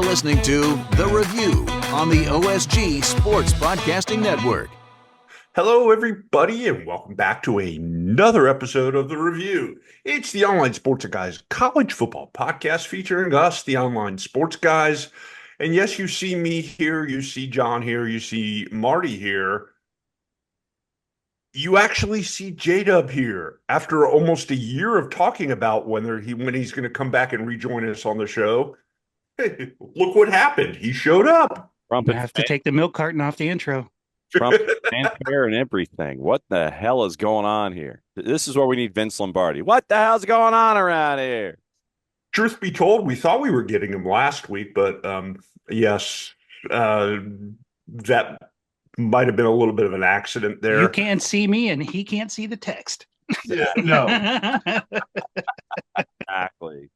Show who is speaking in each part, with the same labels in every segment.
Speaker 1: listening to The Review on the OSG Sports Podcasting Network.
Speaker 2: Hello, everybody, and welcome back to another episode of The Review. It's the Online Sports Guys college football podcast featuring us, the Online Sports Guys. And yes, you see me here, you see John here, you see Marty here. You actually see J-Dub here after almost a year of talking about when he's going to come back and rejoin us on the show. Hey, look what happened. He showed up.
Speaker 3: I have to take the milk carton off the intro.
Speaker 4: Trump fanfare and everything. What the hell is going on here? This is where we need Vince Lombardi. What the hell's going on around here?
Speaker 2: Truth be told, we thought we were getting him last week, but yes, that might have been a little bit of an accident there.
Speaker 3: You can't see me, and he can't see the text.
Speaker 2: Yeah, no.
Speaker 4: Exactly.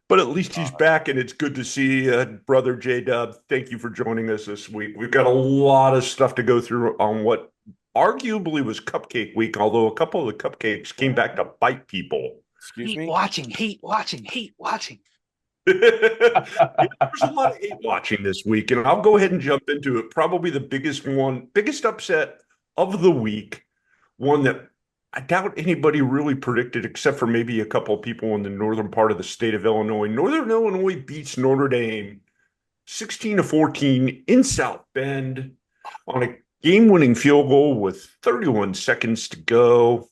Speaker 2: But at least he's back, and it's good to see brother J-Dub. Thank you for joining us this week. We've got a lot of stuff to go through on what arguably was Cupcake Week, although a couple of the cupcakes came back to bite people.
Speaker 4: Excuse me?
Speaker 3: Hate watching.
Speaker 2: There's a lot of hate watching this week, and I'll go ahead and jump into it. Probably the biggest upset of the week, one that I doubt anybody really predicted, except for maybe a couple of people in the northern part of the state of Illinois. Northern Illinois beats Notre Dame 16-14 in South Bend on a game-winning field goal with 31 seconds to go.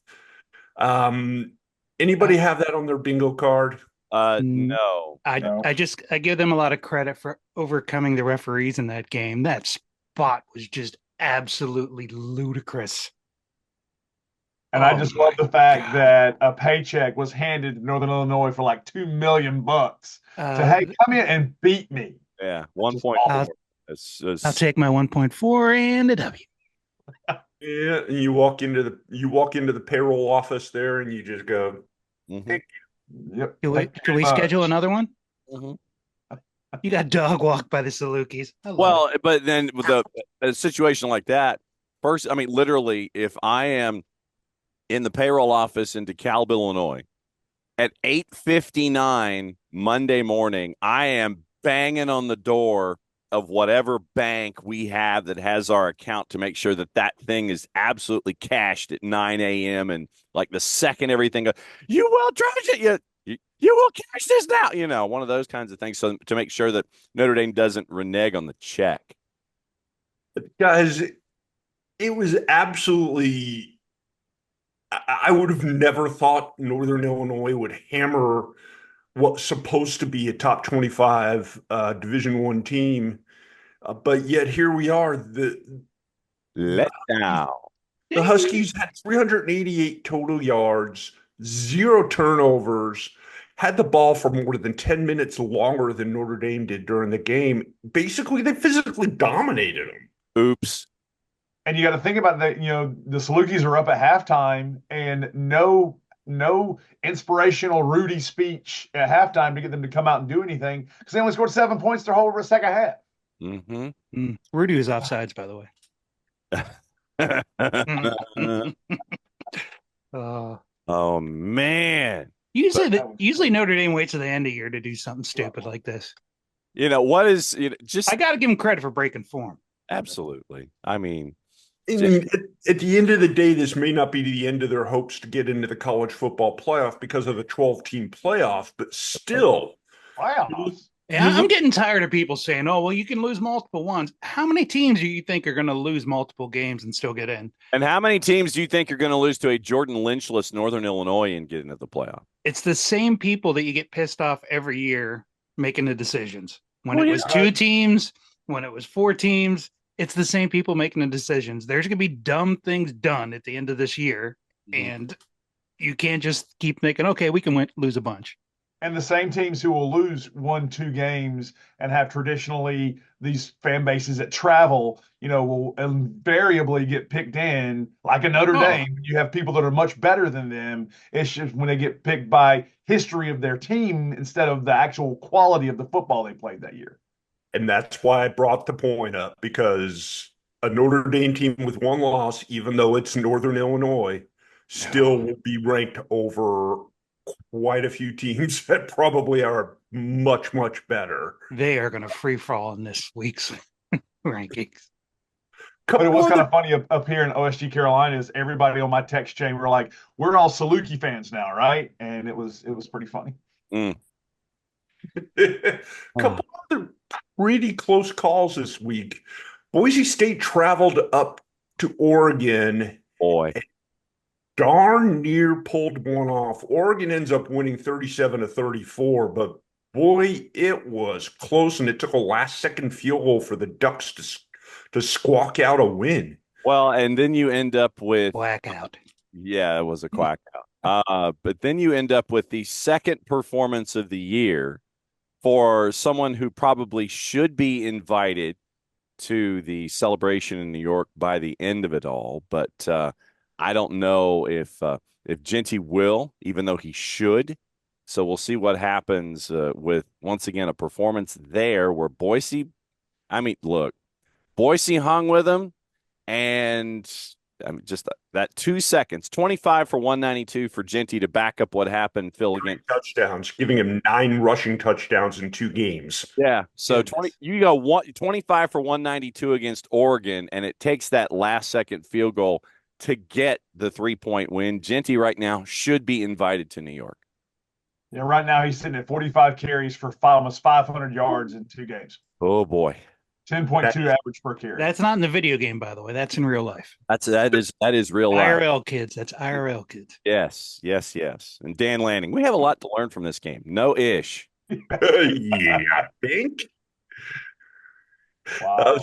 Speaker 2: Anybody have that on their bingo card?
Speaker 4: No.
Speaker 3: I give them a lot of credit for overcoming the referees in that game. That spot was just absolutely ludicrous.
Speaker 5: And I just love the fact that a paycheck was handed to Northern Illinois for like $2 million to hey, come in and beat me.
Speaker 4: Yeah, 1.4.
Speaker 3: I'll take my 1.4 and a W.
Speaker 2: Yeah, and you walk into the payroll office there, and you just go, "Thank
Speaker 5: you."
Speaker 3: Yep. Can we schedule another one?
Speaker 4: Mm-hmm.
Speaker 3: You got dog walked by the Salukis.
Speaker 4: Well, but then with a situation like that, first, I mean, literally, if I am in the payroll office in DeKalb, Illinois, at 8:59 Monday morning, I am banging on the door of whatever bank we have that has our account to make sure that thing is absolutely cashed at 9 a.m. And like the second everything goes, you will trash it. You will cash this now. You know, one of those kinds of things. So to make sure that Notre Dame doesn't renege on the check.
Speaker 2: Guys, it was absolutely. I would have never thought Northern Illinois would hammer what's supposed to be a top 25 Division I team, but yet here we are.
Speaker 4: Let down.
Speaker 2: The Huskies had 388 total yards, 0 turnovers, had the ball for more than 10 minutes longer than Notre Dame did during the game. Basically, they physically dominated them.
Speaker 4: Oops.
Speaker 5: And you got to think about that. You know, the Salukis are up at halftime, and no inspirational Rudy speech at halftime to get them to come out and do anything because they only scored 7 points their whole second half.
Speaker 4: Mm-hmm.
Speaker 3: Rudy was offsides, by the way.
Speaker 4: Oh man!
Speaker 3: Usually Notre Dame waits to the end of the year to do something stupid like this.
Speaker 4: You know what is just?
Speaker 3: I got to give them credit for breaking form.
Speaker 4: Absolutely. I mean,
Speaker 2: at the end of the day, this may not be the end of their hopes to get into the college football playoff because of the 12-team playoff, but still.
Speaker 5: Playoffs?
Speaker 3: Yeah, I'm getting tired of people saying, oh, well, you can lose multiple ones. How many teams do you think are going to lose multiple games and still get in?
Speaker 4: And how many teams do you think are going to lose to a Jordan Lynchless Northern Illinois and get into the playoff?
Speaker 3: It's the same people that you get pissed off every year making the decisions. When it was 2 teams, when it was 4 teams, it's the same people making the decisions. There's going to be dumb things done at the end of this year, and you can't just keep thinking, okay, we can lose a bunch.
Speaker 5: And the same teams who will lose 1-2 games and have traditionally these fan bases that travel, you know, will invariably get picked in like a Notre Dame. You have people that are much better than them. It's just when they get picked by history of their team instead of the actual quality of the football they played that year.
Speaker 2: And that's why I brought the point up, because a Notre Dame team with 1 loss, even though it's Northern Illinois, still will be ranked over quite a few teams that probably are much, much better.
Speaker 3: They are going to free fall in this week's rankings.
Speaker 5: But it
Speaker 2: Couple
Speaker 5: was kind
Speaker 2: other-
Speaker 5: of funny up here in OSG Carolina is everybody on my text chain were like, "We're all Saluki fans now, right?" And it was pretty funny.
Speaker 2: couple other pretty close calls this week. Boise State traveled up to Oregon,
Speaker 4: Boy,
Speaker 2: darn near pulled one off. Oregon ends up winning 37-34, but boy, it was close, and it took a last-second field goal for the Ducks to squawk out a win.
Speaker 4: well, and then you end up with
Speaker 3: Blackout.
Speaker 4: yeah, it was a quack out. But then you end up with the second performance of the year for someone who probably should be invited to the celebration in New York by the end of it all. But I don't know if Genty will, even though he should. So we'll see what happens with, once again, a performance there where Boise, I mean, look, Boise hung with him, and I mean, just that 2 seconds, 25 for 192 for Genty to back up what happened, Phil, against
Speaker 2: Touchdowns, giving him 9 rushing touchdowns in 2 games.
Speaker 4: yeah. So 25 for 192 against Oregon, and it takes that last second field goal to get the 3-point win. Genty right now should be invited to New York.
Speaker 5: Yeah, right now he's sitting at 45 carries for almost 500 yards in 2 games.
Speaker 4: Oh boy,
Speaker 5: 10.2 average per carry.
Speaker 3: That's not in the video game, by the way. That's in real life.
Speaker 4: that is real life.
Speaker 3: IRL kids. That's IRL kids.
Speaker 4: Yes. And Dan Lanning, we have a lot to learn from this game. No ish.
Speaker 2: Yeah, I think.
Speaker 5: Wow.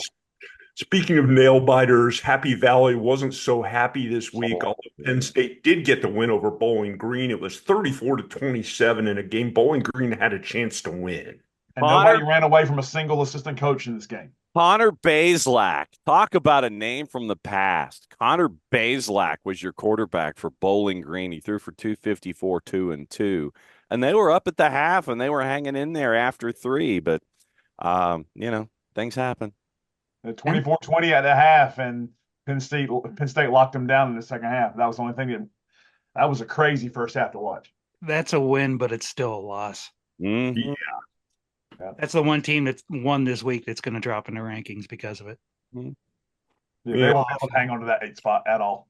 Speaker 2: Speaking of nail biters, Happy Valley wasn't so happy this week. Although Penn State did get the win over Bowling Green. It was 34-27 in a game Bowling Green had a chance to win.
Speaker 5: And nobody ran away from a single assistant coach in this game.
Speaker 4: Connor Bazelak, talk about a name from the past. Connor Bazelak was your quarterback for Bowling Green. He threw for 254, 2-2. And they were up at the half, and they were hanging in there after 3. But, things happen.
Speaker 5: 24-20 at the half, and Penn State locked them down in the second half. That was the only thing that was a crazy first half to watch.
Speaker 3: That's a win, but it's still a loss.
Speaker 4: Mm-hmm.
Speaker 3: That's the one team that's won this week that's going to drop in the rankings because of it.
Speaker 5: Yeah, they won't be able to hang on to that 8 spot at all.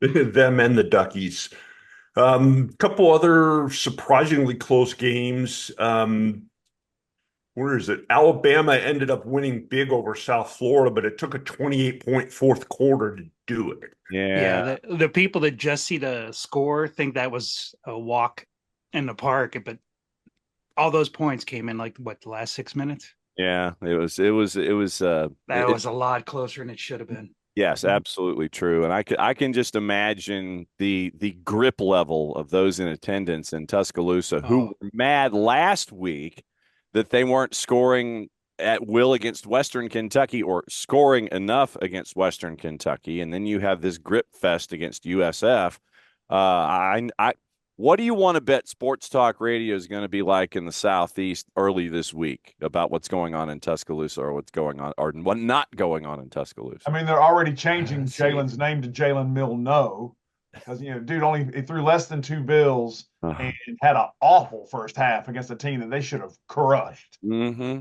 Speaker 2: Them and the Duckies. Couple other surprisingly close games. Where is it? Alabama ended up winning big over South Florida, but it took a 28-point fourth quarter to do it.
Speaker 4: Yeah.
Speaker 3: The people that just see the score think that was a walk in the park, but all those points came in the last 6 minutes.
Speaker 4: Yeah, it was
Speaker 3: That was a lot closer than it should have been.
Speaker 4: Yes, absolutely true. And I can just imagine the grip level of those in attendance in Tuscaloosa who were mad last week that they weren't scoring at will against Western Kentucky or scoring enough against Western Kentucky. And then you have this grip fest against USF. What do you want to bet Sports Talk Radio is going to be like in the Southeast early this week about what's going on in Tuscaloosa or what's going on or what not going on in Tuscaloosa?
Speaker 5: I mean, they're already changing Jalen's name to Jalen Milno because, dude he threw less than 2 bills and had an awful first half against a team that they should have crushed.
Speaker 4: Mm-hmm.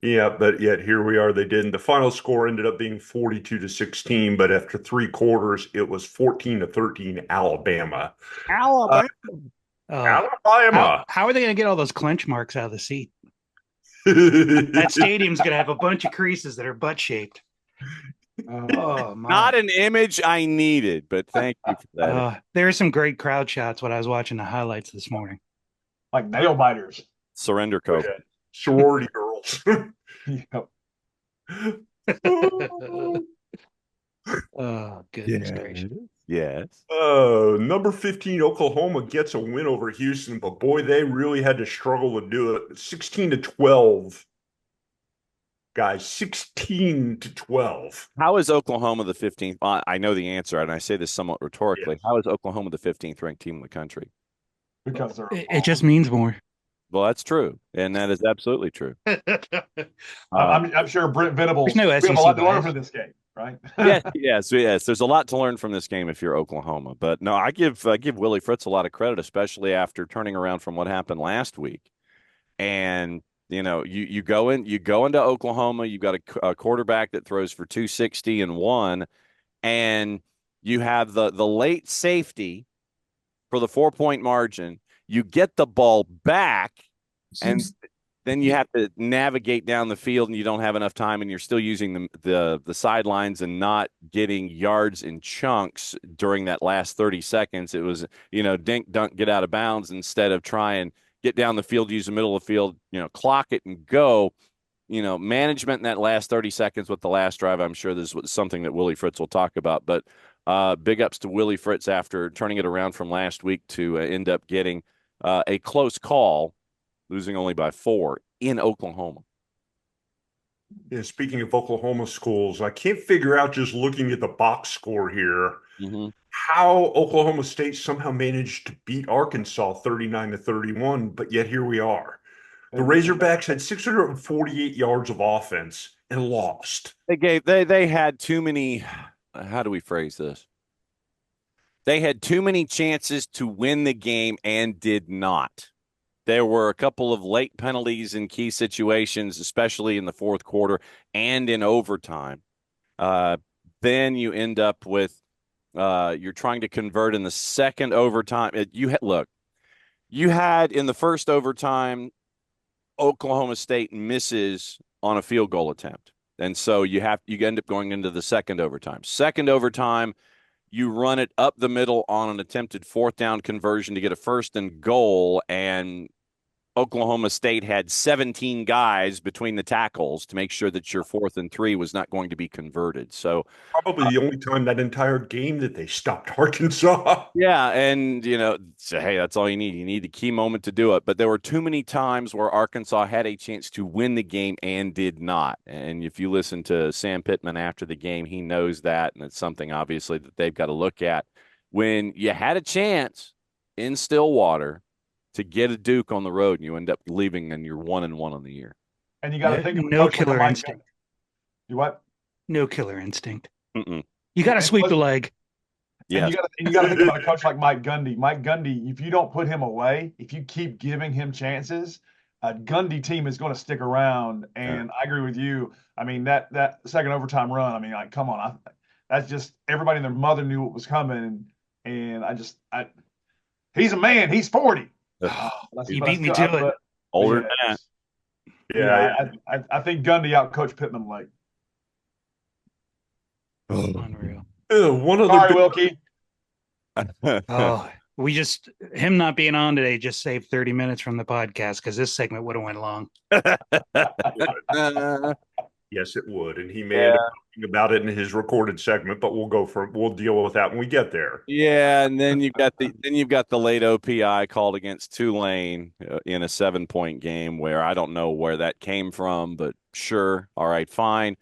Speaker 2: Yeah, but yet here we are. They didn't. The final score ended up being 42-16, but after 3 quarters, it was 14-13 Alabama.
Speaker 4: Alabama.
Speaker 2: Alabama.
Speaker 3: How are they going to get all those clench marks out of the seat? That stadium's going to have a bunch of creases that are butt shaped. Oh, my.
Speaker 4: Not an image I needed, but thank you for that.
Speaker 3: There are some great crowd shots when I was watching the highlights this morning.
Speaker 5: Like nail biters.
Speaker 4: Surrender code.
Speaker 2: Sorority girls.
Speaker 5: Yep.
Speaker 3: Oh, goodness gracious.
Speaker 4: Yes.
Speaker 2: Number 15, Oklahoma gets a win over Houston, but boy, they really had to struggle to do it. 16-12. Guys, 16-12.
Speaker 4: How is Oklahoma the 15th? I know the answer, and I say this somewhat rhetorically. How is Oklahoma the 15th ranked team in the country?
Speaker 5: Because they're
Speaker 3: It just means more.
Speaker 4: Well, that's true, and that is absolutely true.
Speaker 5: I'm sure Brent Venables
Speaker 3: There's no
Speaker 5: we have a
Speaker 3: SEC
Speaker 5: lot to learn
Speaker 3: bias.
Speaker 5: from this game, right?
Speaker 4: Yes. There's a lot to learn from this game if you're Oklahoma. But no, I give Willie Fritz a lot of credit, especially after turning around from what happened last week. And you go into Oklahoma, you've got a quarterback that throws for 260 and one, and you have the late safety for the 4-point margin. You get the ball back, and then you have to navigate down the field, and you don't have enough time, and you're still using the sidelines and not getting yards in chunks during that last 30 seconds. It was, dink, dunk, get out of bounds instead of try and get down the field, use the middle of the field, clock it and go. Management in that last 30 seconds with the last drive, I'm sure this was something that Willie Fritz will talk about. But big ups to Willie Fritz after turning it around from last week to end up getting a close call, losing only by 4 in Oklahoma.
Speaker 2: Yeah, speaking of Oklahoma schools, I can't figure out, just looking at the box score here, how Oklahoma State somehow managed to beat Arkansas 39-31, but yet here we are. The Razorbacks had 648 yards of offense and lost.
Speaker 4: They had too many. How do we phrase this? They had too many chances to win the game and did not. There were a couple of late penalties in key situations, especially in the fourth quarter and in overtime. Then you end up with you're trying to convert in the second overtime. You had in the first overtime, Oklahoma State misses on a field goal attempt. And so you end up going into the second overtime. Second overtime, you run it up the middle on an attempted fourth down conversion to get a first and goal, and Oklahoma State had 17 guys between the tackles to make sure that your 4th and 3 was not going to be converted. So
Speaker 2: probably the only time that entire game that they stopped Arkansas.
Speaker 4: Yeah, and hey, that's all you need. You need the key moment to do it. But there were too many times where Arkansas had a chance to win the game and did not. And if you listen to Sam Pittman after the game, he knows that, and it's something obviously that they've got to look at. When you had a chance in Stillwater to get a Duke on the road, and you end up leaving, and you're 1-1 on the year.
Speaker 5: And you got to think of
Speaker 3: no killer instinct.
Speaker 5: You what?
Speaker 3: No killer instinct.
Speaker 4: Mm-mm.
Speaker 3: You got to sweep the leg.
Speaker 5: Yeah, and you got to think about a coach like Mike Gundy. Mike Gundy, if you don't put him away, if you keep giving him chances, a Gundy team is going to stick around. And I agree with you. I mean, that second overtime run. I mean, like, come on, that's just everybody and their mother knew what was coming. And he's a man. He's 40.
Speaker 3: You beat me to it.
Speaker 4: Older than that.
Speaker 5: Yeah, I think Gundy outcoached Pittman late.
Speaker 3: Unreal.
Speaker 5: Sorry, Wilkie.
Speaker 3: Him not being on today just saved 30 minutes from the podcast, because this segment would have went long.
Speaker 2: Yes, it would, and he may end up talking about it in his recorded segment, but we'll deal with that when we get there.
Speaker 4: Yeah, and then you've got the late OPI called against Tulane in a 7-point game, where I don't know where that came from, but sure, all right, fine.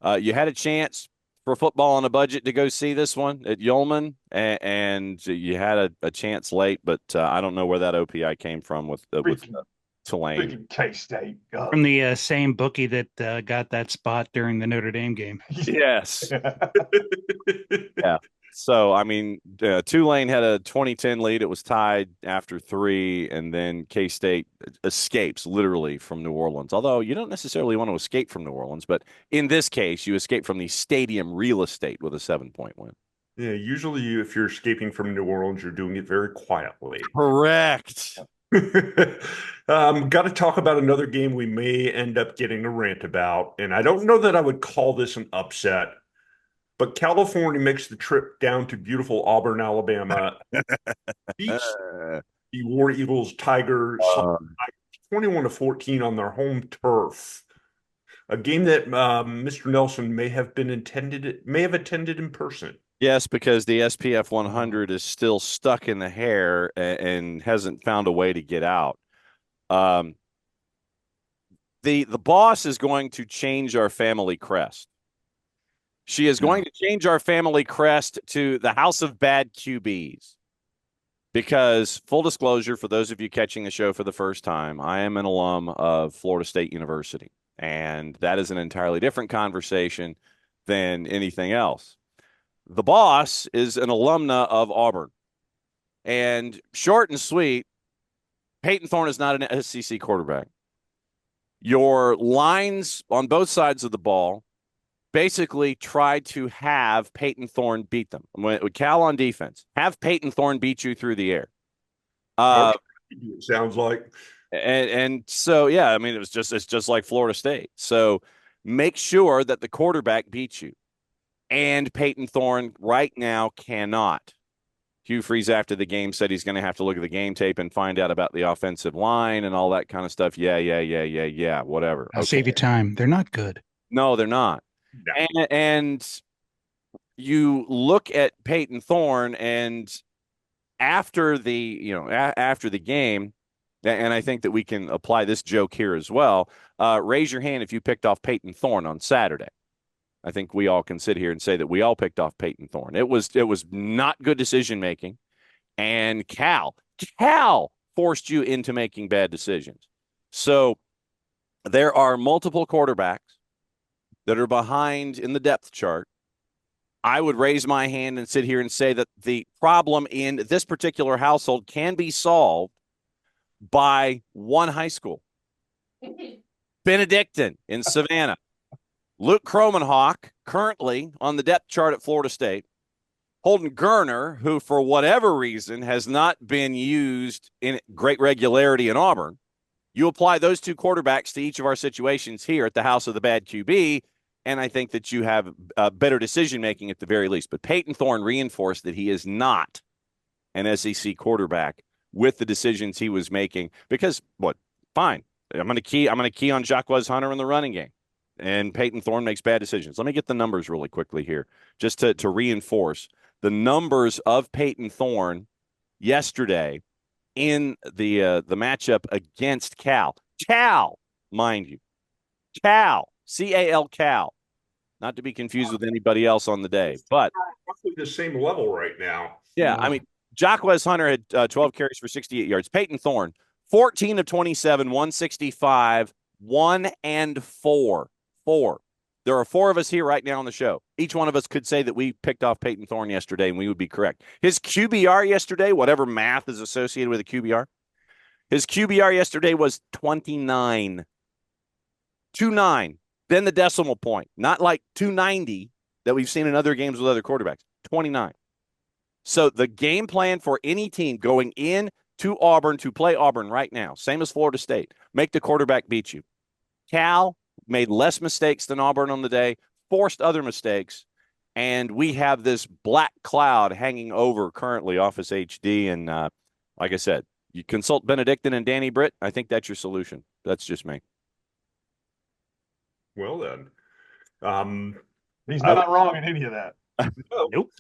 Speaker 4: You had a chance for football on a budget to go see this one at Yulman, and you had a chance late, but I don't know where that OPI came from with Tulane.
Speaker 5: K-State.
Speaker 3: From the same bookie that got that spot during the Notre Dame game.
Speaker 4: Yes. Yeah. So, I mean, Tulane had a 2010 lead. It was tied after 3, and then K-State escapes literally from New Orleans. Although you don't necessarily want to escape from New Orleans, but in this case, you escape from the stadium real estate with a 7-point win.
Speaker 2: Yeah, usually if you're escaping from New Orleans, you're doing it very quietly.
Speaker 4: Correct.
Speaker 2: Got to talk about another game we may end up getting a rant about, and I don't know that I would call this an upset, but California makes the trip down to beautiful Auburn, Alabama, beats the War Eagles Tigers 21-14 on their home turf. A game that Mr. Nelson may have attended in person.
Speaker 4: Yes, because the SPF 100 is still stuck in the hair and hasn't found a way to get out. The boss is going to change our family crest. She is going to change our family crest to the House of Bad QBs. Because, full disclosure, for those of you catching the show for the first time, I am an alum of Florida State University. And that is an entirely different conversation than anything else. The boss is an alumna of Auburn. And short and sweet, Peyton Thorne is not an SEC quarterback. Your lines on both sides of the ball basically tried to have Peyton Thorne beat them. With Cal on defense, have Peyton Thorne beat you through the air.
Speaker 2: It sounds like.
Speaker 4: And so, yeah, I mean, it's just like Florida State. So make sure that the quarterback beats you. And Peyton Thorne right now cannot. Hugh Freeze after the game said he's going to have to look at the game tape and find out about the offensive line and all that kind of stuff. Yeah, whatever.
Speaker 3: I'll save you time. They're not good.
Speaker 4: No, they're not.
Speaker 2: No.
Speaker 4: And you look at Peyton Thorne, and after the game, and I think that we can apply this joke here as well. Raise your hand if you picked off Peyton Thorne on Saturday. I think we all can sit here and say that we all picked off Peyton Thorne. It was not good decision making, and Cal forced you into making bad decisions. So there are multiple quarterbacks that are behind in the depth chart. I would raise my hand and sit here and say that the problem in this particular household can be solved by one high school. Benedictine in Savannah. Luke Kromenhoek, currently on the depth chart at Florida State. Holden Gerner, who for whatever reason has not been used in great regularity in Auburn. You apply those two quarterbacks to each of our situations here at the House of the Bad QB, and I think that you have better decision-making at the very least. But Peyton Thorne reinforced that he is not an SEC quarterback with the decisions he was making because, fine. I'm going to key on Jacquez Hunter in the running game. And Peyton Thorne makes bad decisions. Let me get the numbers really quickly here, just to reinforce the numbers of Peyton Thorne yesterday in the matchup against Cal. Cal, mind you, Cal, C-A-L, Cal, not to be confused with anybody else on the day, but
Speaker 2: Roughly the same level right now.
Speaker 4: yeah, I mean, Jacquez Hunter had 12 carries for 68 yards. Peyton Thorne, 14 of 27, 165, 1 and 4. There are 4 of us here right now on the show. Each one of us could say that we picked off Peyton Thorne yesterday, and we would be correct. His QBR yesterday, whatever math is associated with a QBR, his QBR yesterday was 29. 29. Then the decimal point. Not like 290 that we've seen in other games with other quarterbacks. 29. So the game plan for any team going in to Auburn to play Auburn right now, same as Florida State, make the quarterback beat you. Cal made less mistakes than Auburn on the day, forced other mistakes, and we have this black cloud hanging over currently Office HD. And like I said, you consult Benedictine and Danny Britt. I think that's your solution. That's just me.
Speaker 2: Well then,
Speaker 5: He's not wrong in any of that.
Speaker 3: Nope.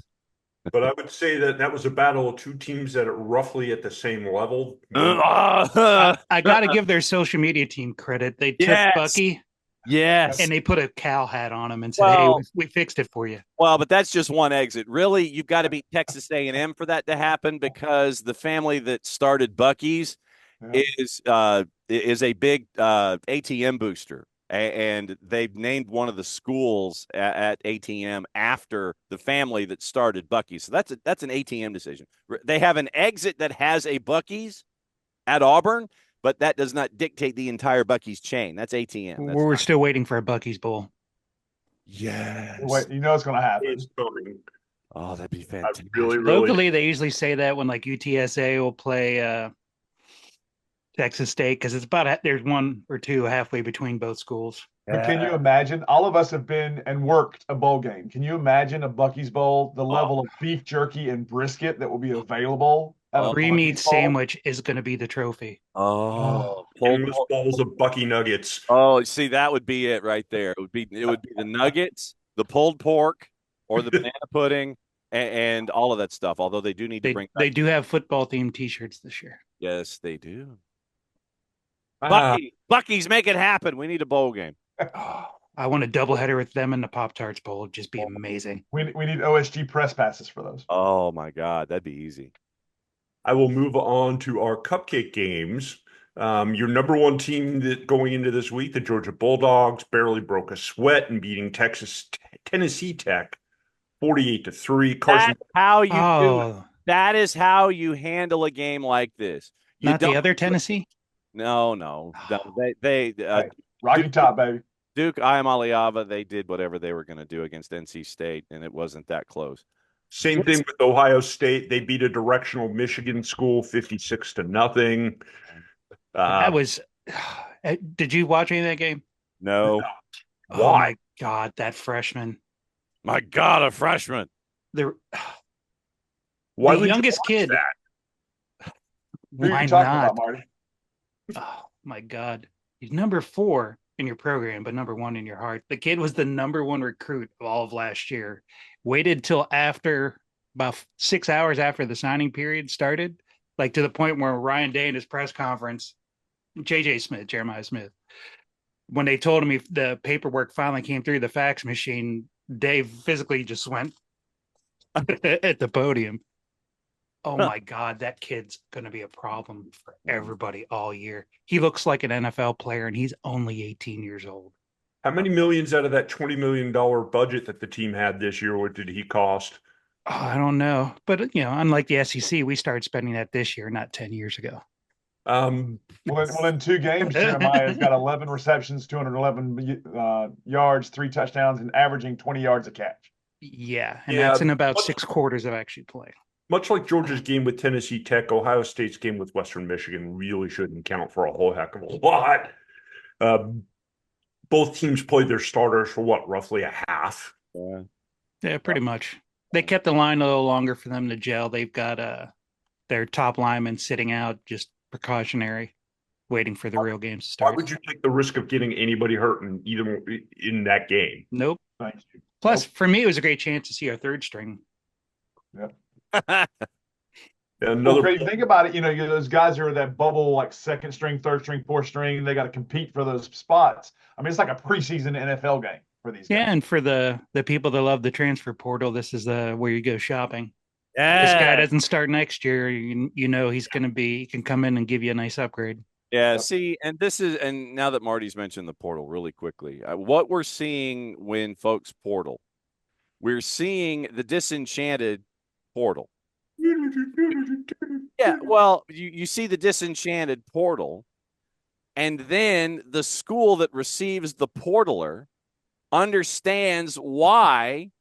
Speaker 2: But I would say that was a battle of two teams that are roughly at the same level.
Speaker 3: I got to give their social media team credit. They took
Speaker 4: Yes.
Speaker 3: Bucky
Speaker 4: Yes.
Speaker 3: and they put a Cal hat on him and said,
Speaker 4: Well-
Speaker 3: "Hey, we fixed it for you."
Speaker 4: Well, but that's just one exit. Really, you've got to beat Texas A&M for that to happen because the family that started Buc-ee's
Speaker 5: Yeah.
Speaker 4: is a big ATM booster, and they've named one of the schools at ATM after the family that started Buc-ee's. So that's an ATM decision. They have an exit that has a Buc-ee's at Auburn, but that does not dictate the entire Buc-ee's chain. That's ATM. That's
Speaker 3: We're still waiting for a Bucky's Bowl.
Speaker 4: yes.
Speaker 5: Wait, you know it's going to happen.
Speaker 2: It's coming.
Speaker 4: Oh, that'd be
Speaker 2: I
Speaker 4: fantastic.
Speaker 2: really
Speaker 3: Locally, they usually say that when like UTSA will play Texas State because it's about there's 1 or 2 halfway between both schools.
Speaker 5: But can you imagine? All of us have been and worked a bowl game. Can you imagine a Bucky's Bowl, the level of beef jerky and brisket that will be available at a
Speaker 3: Three meat
Speaker 5: Buc-ee's Bowl?
Speaker 3: sandwich is going to be the trophy.
Speaker 4: Oh,
Speaker 2: Endless bowls of Bucky Nuggets.
Speaker 4: oh, see, that would be it right there. It would be the nuggets, the pulled pork, or the banana pudding, and all of that stuff. Although they do need to
Speaker 3: They
Speaker 4: bring back.
Speaker 3: they do have football themed T-shirts this year.
Speaker 4: Yes, they do.
Speaker 2: Ah,
Speaker 4: Bucky's, make it happen. We need a bowl game.
Speaker 3: I want a doubleheader with them in the Pop Tarts Bowl. It'd just be amazing.
Speaker 5: We need OSG press passes for those.
Speaker 4: Oh my God, that'd be easy.
Speaker 2: I will move on to our cupcake games. Your number one team that going into this week, the Georgia Bulldogs, barely broke a sweat in beating Texas Tennessee Tech 48-3. Carson.
Speaker 4: That's how you do it.
Speaker 3: Oh,
Speaker 4: That is how you handle a game like this. You
Speaker 3: not the
Speaker 4: don't.
Speaker 3: other Tennessee.
Speaker 4: No. They
Speaker 5: Hey, Rocky Top, baby.
Speaker 4: Duke Ayamaliava, they did whatever they were going to do against NC State, and it wasn't that close.
Speaker 2: Same thing with Ohio State. They beat a directional Michigan school 56-0.
Speaker 3: That was. Did you watch any of that game?
Speaker 4: No.
Speaker 3: Oh
Speaker 2: Why?
Speaker 3: my God, that freshman.
Speaker 4: My God, a freshman.
Speaker 3: The
Speaker 2: Why
Speaker 3: the
Speaker 2: would you
Speaker 3: youngest
Speaker 2: watch
Speaker 3: kid.
Speaker 2: that?
Speaker 5: Who are
Speaker 3: Why
Speaker 5: you talking
Speaker 3: not?
Speaker 5: about, Marty?
Speaker 3: Oh my God. He's number 4 in your program, but number 1 in your heart. The kid was the number 1 recruit of all of last year. Waited till after about 6 hours after the signing period started, like to the point where Ryan Day in his press conference, Jeremiah Smith, when they told him the paperwork finally came through the fax machine, Dave physically just went at the podium. Oh my God, that kid's going to be a problem for everybody all year. He looks like an NFL player, and he's only 18 years old.
Speaker 2: How many millions out of that $20 million budget that the team had this year, what did he cost?
Speaker 3: Oh, I don't know. But, unlike the SEC, we started spending that this year, not 10 years ago.
Speaker 5: Well, in 2 games, Jeremiah's got 11 receptions, 211 yards, 3 touchdowns, and averaging 20 yards a catch.
Speaker 3: Yeah, and that's in about 6 quarters of actually playing.
Speaker 2: Much like Georgia's game with Tennessee Tech, Ohio State's game with Western Michigan really shouldn't count for a whole heck of a lot. Both teams played their starters for roughly a half.
Speaker 3: Yeah, pretty much. They kept the line a little longer for them to gel. They've got their top lineman sitting out, just precautionary, waiting for the real games to start.
Speaker 2: Why would you take the risk of getting anybody hurt in that game?
Speaker 3: Nope.
Speaker 5: Thank you.
Speaker 3: Plus, for me, it was a great chance to see our third string.
Speaker 5: Yep.
Speaker 2: Another
Speaker 5: Well, think about it. Those guys are that bubble, like second string, third string, fourth string. They got to compete for those spots. I mean, it's like a preseason NFL game for these guys.
Speaker 3: Yeah, and for the people that love the transfer portal, this is where you go shopping.
Speaker 4: Yeah.
Speaker 3: This guy doesn't start next year. He's going to he can come in and give you a nice upgrade.
Speaker 4: Yeah, see, and now that Marty's mentioned the portal really quickly, what we're seeing when folks portal, we're seeing the disenchanted portal. Yeah, well, you see the disenchanted portal, and then the school that receives the portaler understands why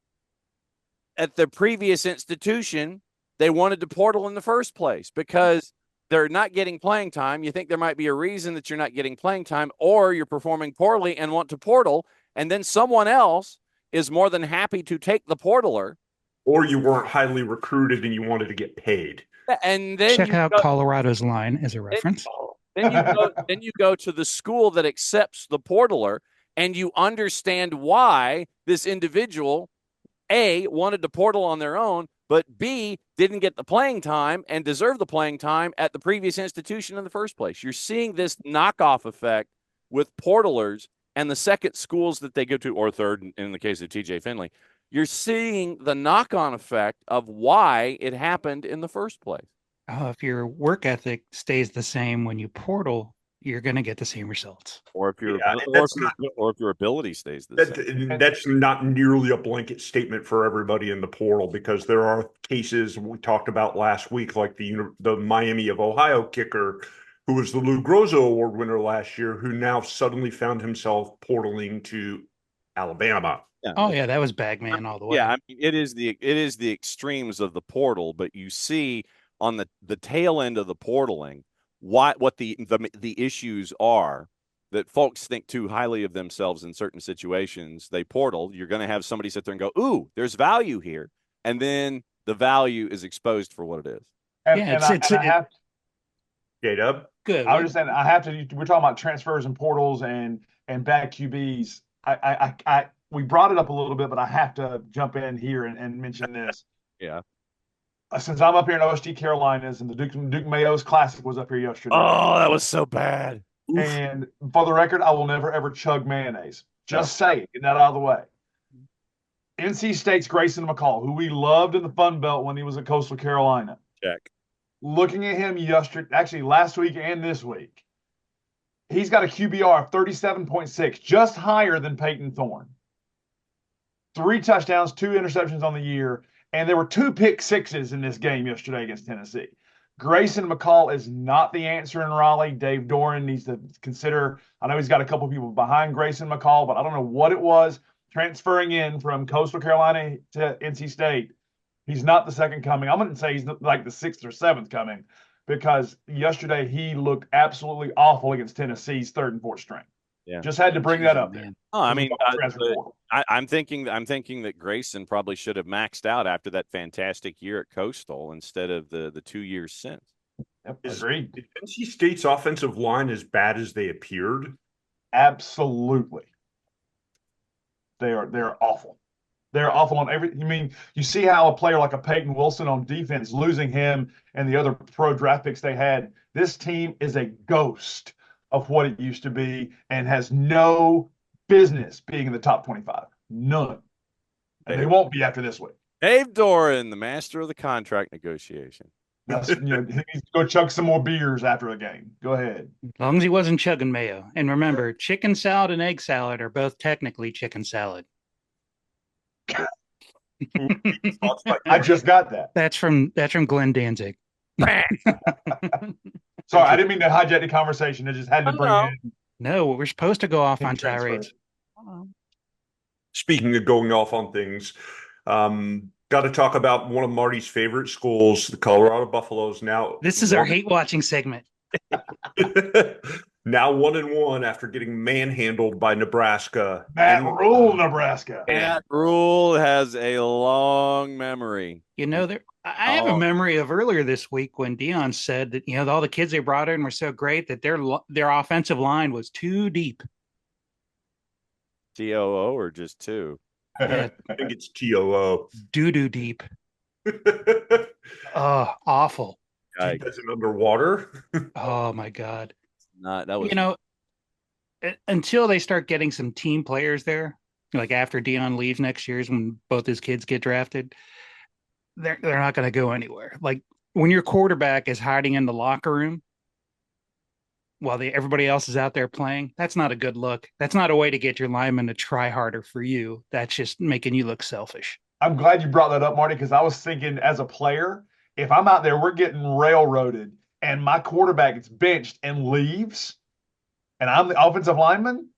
Speaker 4: at the previous institution they wanted to portal in the first place, because they're not getting playing time. You think there might be a reason that you're not getting playing time, or you're performing poorly and want to portal, and then someone else is more than happy to take the portaler.
Speaker 2: Or you weren't highly recruited and you wanted to get paid.
Speaker 4: And then
Speaker 3: check out Colorado's line as a reference.
Speaker 4: Then you go to the school that accepts the portaler, and you understand why this individual, A, wanted to portal on their own, but B, didn't get the playing time and deserve the playing time at the previous institution in the first place. You're seeing this knockoff effect with portalers and the second schools that they go to, or third in the case of TJ Finley. You're seeing the knock-on effect of why it happened in the first place.
Speaker 3: Oh, if your work ethic stays the same when you portal, you're going to get the same results.
Speaker 4: Or if your ability stays the same.
Speaker 2: That's not nearly a blanket statement for everybody in the portal, because there are cases we talked about last week, like the Miami of Ohio kicker, who was the Lou Groza Award winner last year, who now suddenly found himself portaling to Alabama.
Speaker 4: Yeah.
Speaker 3: Oh yeah, that was Bagman all the way.
Speaker 4: Yeah, I mean, it is the extremes of the portal, but you see on the tail end of the portaling what the issues are, that folks think too highly of themselves in certain situations. They portal. You're going to have somebody sit there and go, "Ooh, there's value here," and then the value is exposed for what it is.
Speaker 2: J-Dub?
Speaker 3: Good.
Speaker 5: I was just saying, we're talking about transfers and portals and bad QBs. We brought it up a little bit, but I have to jump in here and mention this.
Speaker 4: Yeah.
Speaker 5: Since I'm up here in OSG Carolinas, and the Duke Mayos Classic was up here yesterday.
Speaker 4: Oh, that was so bad.
Speaker 5: And for the record, I will never, ever chug mayonnaise. Just say it. Get that out of the way. NC State's Grayson McCall, who we loved in the Fun Belt when he was at Coastal Carolina.
Speaker 4: Check.
Speaker 5: Looking at him yesterday, actually last week and this week, he's got a QBR of 37.6, just higher than Peyton Thorne. 3 touchdowns, 2 interceptions on the year, and there were 2 pick sixes in this game yesterday against Tennessee. Grayson McCall is not the answer in Raleigh. Dave Doran needs to consider. I know he's got a couple people behind Grayson McCall, but I don't know what it was transferring in from Coastal Carolina to NC State. He's not the second coming. I'm going to say he's like the 6th or 7th coming because yesterday he looked absolutely awful against Tennessee's 3rd and 4th string.
Speaker 4: Yeah.
Speaker 5: Just had to bring that up there.
Speaker 4: Oh, I mean, I'm thinking that Grayson probably should have maxed out after that fantastic year at Coastal instead of the 2 years since.
Speaker 5: Yep, agreed.
Speaker 2: Is NC State's offensive line as bad as they appeared?
Speaker 5: Absolutely. They're awful. They're awful on every. You mean you see how a player like a Peyton Wilson on defense, losing him and the other pro draft picks they had. This team is a ghost of what it used to be and has no business being in the top 25. None. And they won't be after this week.
Speaker 4: Dave Doran, the master of the contract negotiation.
Speaker 5: He needs to go chug some more beers after the game. Go ahead.
Speaker 3: As long as he wasn't chugging mayo. And remember, chicken salad and egg salad are both technically chicken salad.
Speaker 5: I just got that.
Speaker 3: That's from Glenn Danzig.
Speaker 5: Sorry, I didn't mean to hijack the conversation. I just had to bring it in.
Speaker 3: No, we're supposed to go off on tirades.
Speaker 2: Speaking of going off on things, got to talk about one of Marty's favorite schools, the Colorado Buffaloes. Now,
Speaker 3: this is our hate watching segment.
Speaker 2: Now 1-1 after getting manhandled by Nebraska.
Speaker 5: Matt Rule, Nebraska.
Speaker 4: Matt Rule has a long memory.
Speaker 3: You know, I have a memory of earlier this week when Dion said that, all the kids they brought in were so great that their offensive line was too deep.
Speaker 4: TOO or just 2?
Speaker 3: Yeah.
Speaker 2: I think it's TOO.
Speaker 3: Doo-doo deep. Oh, awful.
Speaker 2: Deep as an underwater.
Speaker 3: Oh, my God.
Speaker 4: That was
Speaker 3: until they start getting some team players there, like after Dion leaves next year is when both his kids get drafted, they're not going to go anywhere. Like when your quarterback is hiding in the locker room while everybody else is out there playing, that's not a good look. That's not a way to get your lineman to try harder for you. That's just making you look selfish.
Speaker 5: I'm glad you brought that up, Marty, because I was thinking as a player, if I'm out there, we're getting railroaded and my quarterback gets benched and leaves, and I'm the offensive lineman,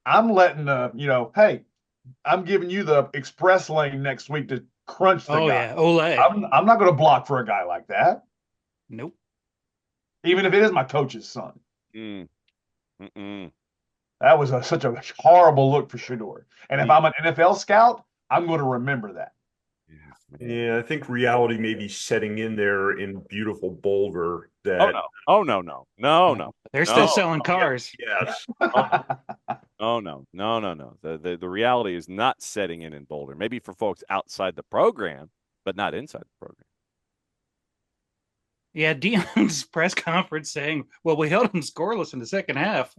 Speaker 5: I'm letting hey, I'm giving you the express lane next week to crunch the guy.
Speaker 3: Yeah, Olay.
Speaker 5: I'm not going to block for a guy like that.
Speaker 3: Nope.
Speaker 5: Even if it is my coach's son.
Speaker 4: Mm-mm.
Speaker 5: That was such a horrible look for Shedeur. And if I'm an NFL scout, I'm going to remember that.
Speaker 2: Yeah, I think reality may be setting in there in beautiful Boulder. That
Speaker 4: No.
Speaker 3: They're still selling cars.
Speaker 2: Yes.
Speaker 4: No. The reality is not setting in Boulder. Maybe for folks outside the program, but not inside the program.
Speaker 3: Yeah, Dion's press conference saying, well, we held them scoreless in the second half.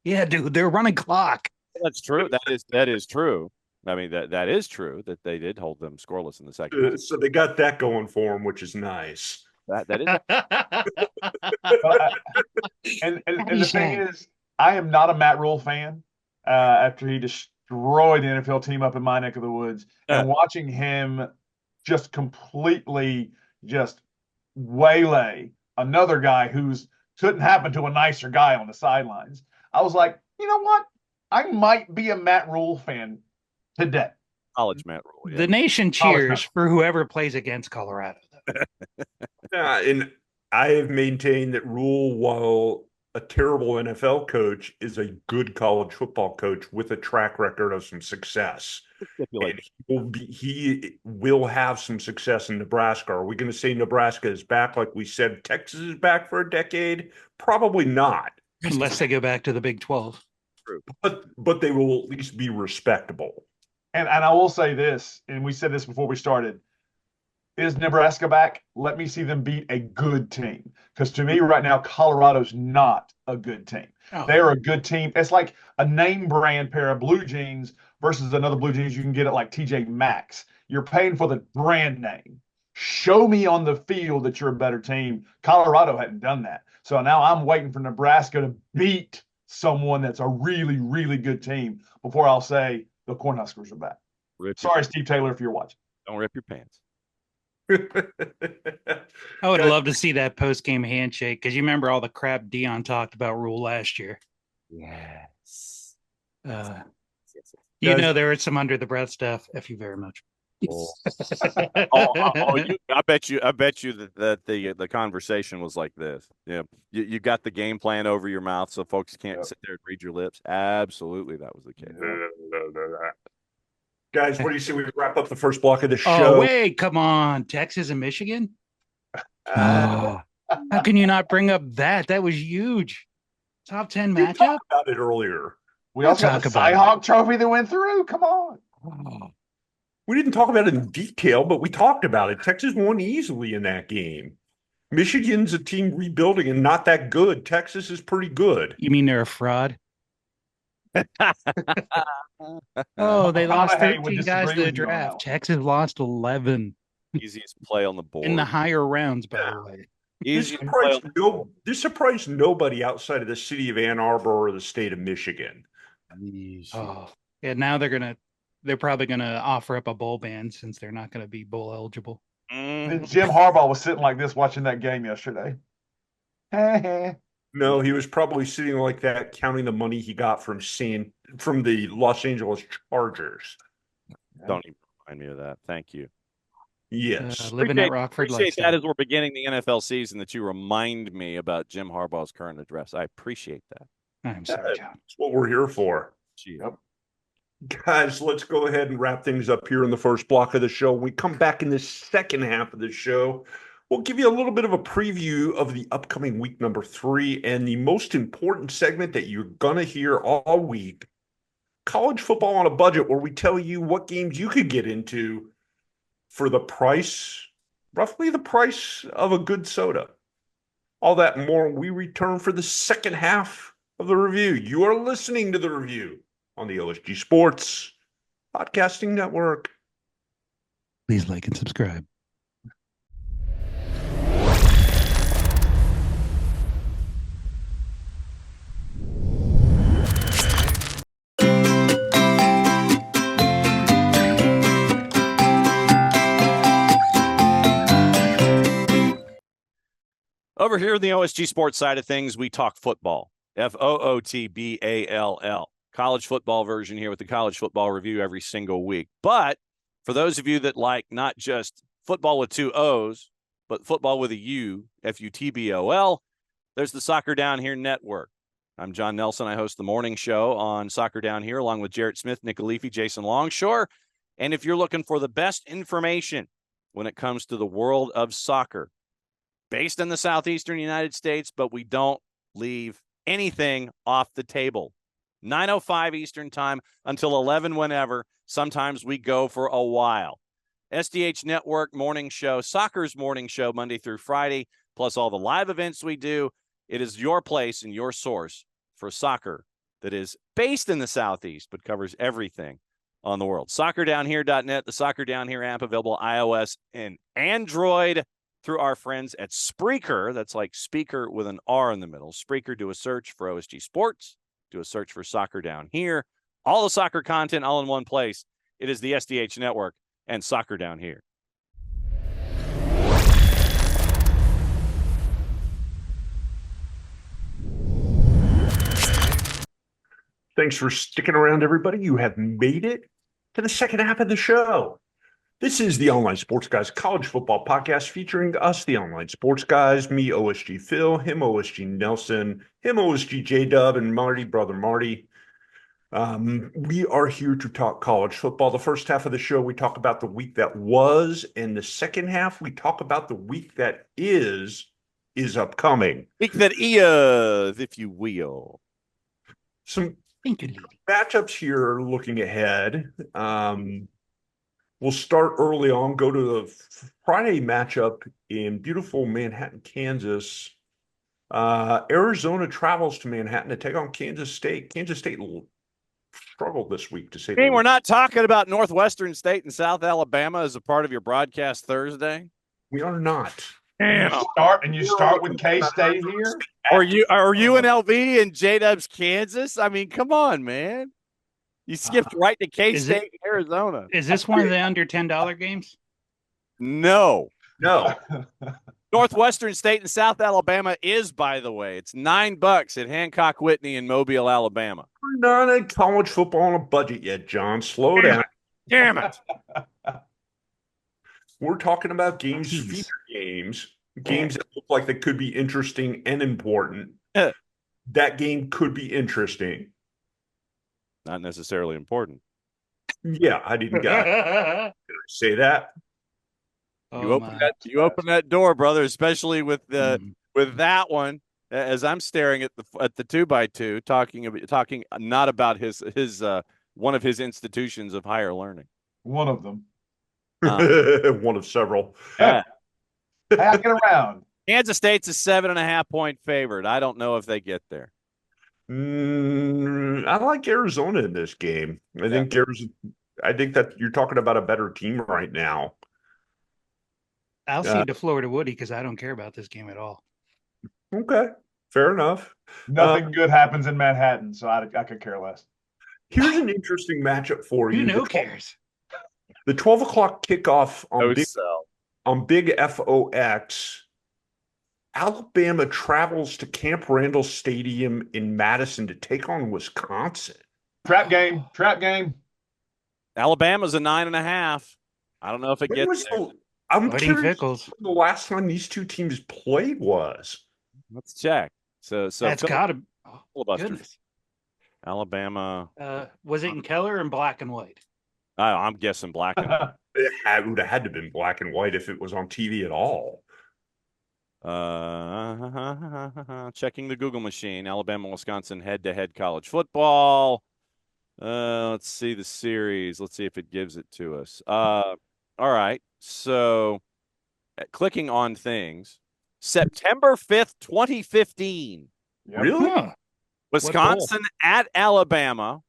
Speaker 3: Yeah, dude, they're running clock.
Speaker 4: That's true. That is true. I mean, that is true that they did hold them scoreless in the second half.
Speaker 2: So they got that going for them, which is nice.
Speaker 4: That is.
Speaker 5: And the thing is, I am not a Matt Rule fan after he destroyed the NFL team up in my neck of the woods. And watching him just completely just waylay another guy who's couldn't happen to a nicer guy on the sidelines. I was like, you know what? I might be a Matt Rule fan today.
Speaker 4: College Matt Rule. Yeah.
Speaker 3: The nation cheers for whoever plays against Colorado.
Speaker 2: And I have maintained that Rule, while a terrible NFL coach, is a good college football coach with a track record of some success. And he will have some success in Nebraska. Are we going to say Nebraska is back like we said Texas is back for a decade? Probably not.
Speaker 3: Unless they go back to the Big 12.
Speaker 2: But they will at least be respectable.
Speaker 5: And I will say this, and we said this before we started, is Nebraska back? Let me see them beat a good team. Because to me right now, Colorado's not a good team.
Speaker 3: Oh.
Speaker 5: They're a good team. It's like a name brand pair of blue jeans versus another blue jeans you can get at like TJ Maxx. You're paying for the brand name. Show me on the field that you're a better team. Colorado hadn't done that. So now I'm waiting for Nebraska to beat someone that's a really, really good team before I'll say the Cornhuskers are back. Sorry, Steve Taylor, if you're watching.
Speaker 4: Don't rip your pants.
Speaker 3: I would love to see that post game handshake because you remember all the crap Dion talked about Rule last year.
Speaker 4: Yes.
Speaker 3: You know, there was some under the breath stuff. F you very much.
Speaker 4: I bet you that the conversation was like this. Yeah, you got the game plan over your mouth so folks can't sit there and read your lips. Absolutely, that was the case.
Speaker 2: Guys, what do you say we wrap up the first block of the show?
Speaker 3: Oh, wait, come on. Texas and Michigan? How can you not bring up that? That was huge. Top 10
Speaker 2: We
Speaker 3: matchup?
Speaker 2: talked about it earlier.
Speaker 5: We also got the Cy-Hawk Trophy that went through. Come on.
Speaker 2: We didn't talk about it in detail, but we talked about it. Texas won easily in that game. Michigan's a team rebuilding and not that good. Texas is pretty good.
Speaker 3: You mean they're a fraud? Oh, they lost 13 guys to the draft. Texas lost 11.
Speaker 4: Easiest play on the board.
Speaker 3: In the higher rounds, by the way.
Speaker 2: This surprised nobody outside of the city of Ann Arbor or the state of Michigan.
Speaker 3: Oh, yeah. Now they're probably gonna offer up a bowl ban since they're not gonna be bowl eligible.
Speaker 5: Jim Harbaugh was sitting like this watching that game yesterday.
Speaker 2: No, he was probably sitting like that, counting the money he got from the Los Angeles Chargers.
Speaker 4: Don't even remind me of that. Thank you.
Speaker 2: Yes.
Speaker 3: Living at Rockford.
Speaker 4: Appreciate that as we're beginning the NFL season that you remind me about Jim Harbaugh's current address. I appreciate that.
Speaker 3: I'm sorry, John.
Speaker 2: That's what we're here for.
Speaker 5: Yep.
Speaker 2: Guys, let's go ahead and wrap things up here in the first block of the show. When we come back in the second half of the show, we'll give you a little bit of a preview of the upcoming week number 3 and the most important segment that you're going to hear all week, College Football on a Budget, where we tell you what games you could get into for the price, roughly the price of a good soda. All that and more when we return for the second half of the review. You are listening to the review on the OSG Sports Podcasting Network.
Speaker 3: Please like and subscribe.
Speaker 4: Over here in the OSG Sports side of things, we talk football. Football. College football version here with the College Football Review every single week. But for those of you that like not just football with 2 O's, but football with a U, Futbol, there's the Soccer Down Here Network. I'm John Nelson. I host the morning show on Soccer Down Here along with Jarrett Smith, Nick Alifi, Jason Longshore. And if you're looking for the best information when it comes to the world of soccer, based in the southeastern United States, but we don't leave anything off the table. 9:05 Eastern time until 11 whenever. Sometimes we go for a while. SDH Network morning show, soccer's morning show, Monday through Friday, plus all the live events we do. It is your place and your source for soccer that is based in the Southeast, but covers everything on the world. SoccerDownHere.net, the Soccer Down Here app, available iOS and Android through our friends at Spreaker. That's like speaker with an R in the middle. Spreaker, do a search for OSG Sports. Do a search for Soccer Down Here. All the soccer content all in one place. It is the SDH Network and Soccer Down Here.
Speaker 2: Thanks for sticking around, everybody. You have made it to the second half of the show. This is the Online Sports Guys College Football Podcast featuring us, the Online Sports Guys, me, OSG Phil, him, OSG Nelson, him, OSG J-Dub, and Marty, brother Marty. We are here to talk college football. The first half of the show, we talk about the week that was, and the second half, we talk about the week that is upcoming.
Speaker 4: Week that is, if you will.
Speaker 2: Some matchups here looking ahead. We'll start early on, go to the Friday matchup in beautiful Manhattan, Kansas. Arizona travels to Manhattan to take on Kansas State. Kansas State struggled this week, to say the least.
Speaker 4: We're not talking about Northwestern State and South Alabama as a part of your broadcast Thursday?
Speaker 2: We are not.
Speaker 5: You start with K-State here?
Speaker 4: Are you UNLV and J-Dubs Kansas? I mean, come on, man. You skipped right to
Speaker 3: Is it-
Speaker 4: K-State, Arizona.
Speaker 3: Is this one of the under $10 games?
Speaker 4: No.
Speaker 2: No.
Speaker 4: Northwestern State in South Alabama is, by the way. It's $9 at Hancock Whitney in Mobile, Alabama.
Speaker 2: We're not in college football on a budget yet, John. Slow down.
Speaker 4: Damn it.
Speaker 2: We're talking about games,
Speaker 3: Jeez.
Speaker 2: feature games that look like they could be interesting and important.
Speaker 4: Yeah.
Speaker 2: That game could be interesting.
Speaker 4: Not necessarily important.
Speaker 2: Yeah, I didn't say that.
Speaker 4: You open that door, brother, especially with with that one. As I'm staring at the 2x2, talking not about his one of his institutions of higher learning.
Speaker 5: One of them.
Speaker 2: One of several.
Speaker 4: Yeah.
Speaker 5: Hey, I get around.
Speaker 4: Kansas State's a 7.5-point favorite. I don't know if they get there.
Speaker 2: I like Arizona in this game. I think that you're talking about a better team right now.
Speaker 3: I'll cede to Florida Woody because I don't care about this game at all.
Speaker 2: Okay, fair enough.
Speaker 5: Nothing good happens in Manhattan, so I could care less.
Speaker 2: Here's an interesting matchup for you.
Speaker 3: Who cares?
Speaker 2: The 12 o'clock kickoff on Big FOX. Alabama travels to Camp Randall Stadium in Madison to take on Wisconsin.
Speaker 5: Trap game.
Speaker 4: Alabama's a 9.5. I don't know if it gets there.
Speaker 2: I'm
Speaker 3: Fighting
Speaker 2: curious
Speaker 3: Fickles.
Speaker 2: when the last time these two teams played was.
Speaker 4: Let's check. So
Speaker 3: That's got to. Oh,
Speaker 4: filibusters.
Speaker 3: goodness.
Speaker 4: Alabama.
Speaker 3: Was it in color and black and white?
Speaker 4: I'm guessing black and white.
Speaker 2: It would have had to have been black and white if it was on TV at all.
Speaker 4: Checking the Google machine. Alabama, Wisconsin head-to-head college football. Let's see the series. Let's see if it gives it to us. All right. So clicking on things. September 5th, 2015.
Speaker 5: Yep.
Speaker 2: Really?
Speaker 3: Huh.
Speaker 4: Wisconsin at Alabama.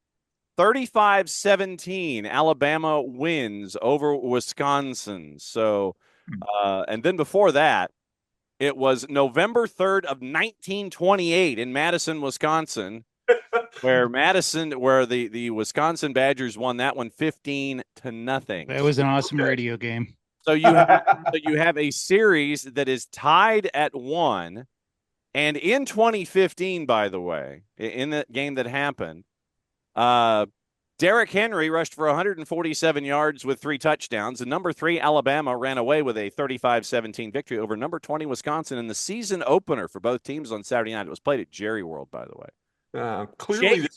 Speaker 4: 35-17. Alabama wins over Wisconsin. So, and then before that, it was November 3rd of 1928 in Madison, Wisconsin, where the Wisconsin Badgers won that one 15-0.
Speaker 3: That was an awesome radio game.
Speaker 4: So you have a series that is tied at 1, and in 2015, by the way, in that game that happened, Derrick Henry rushed for 147 yards with 3 touchdowns. And number 3, Alabama, ran away with a 35-17 victory over number 20, Wisconsin, in the season opener for both teams on Saturday night. It was played at Jerry World, by the way.
Speaker 2: Clearly,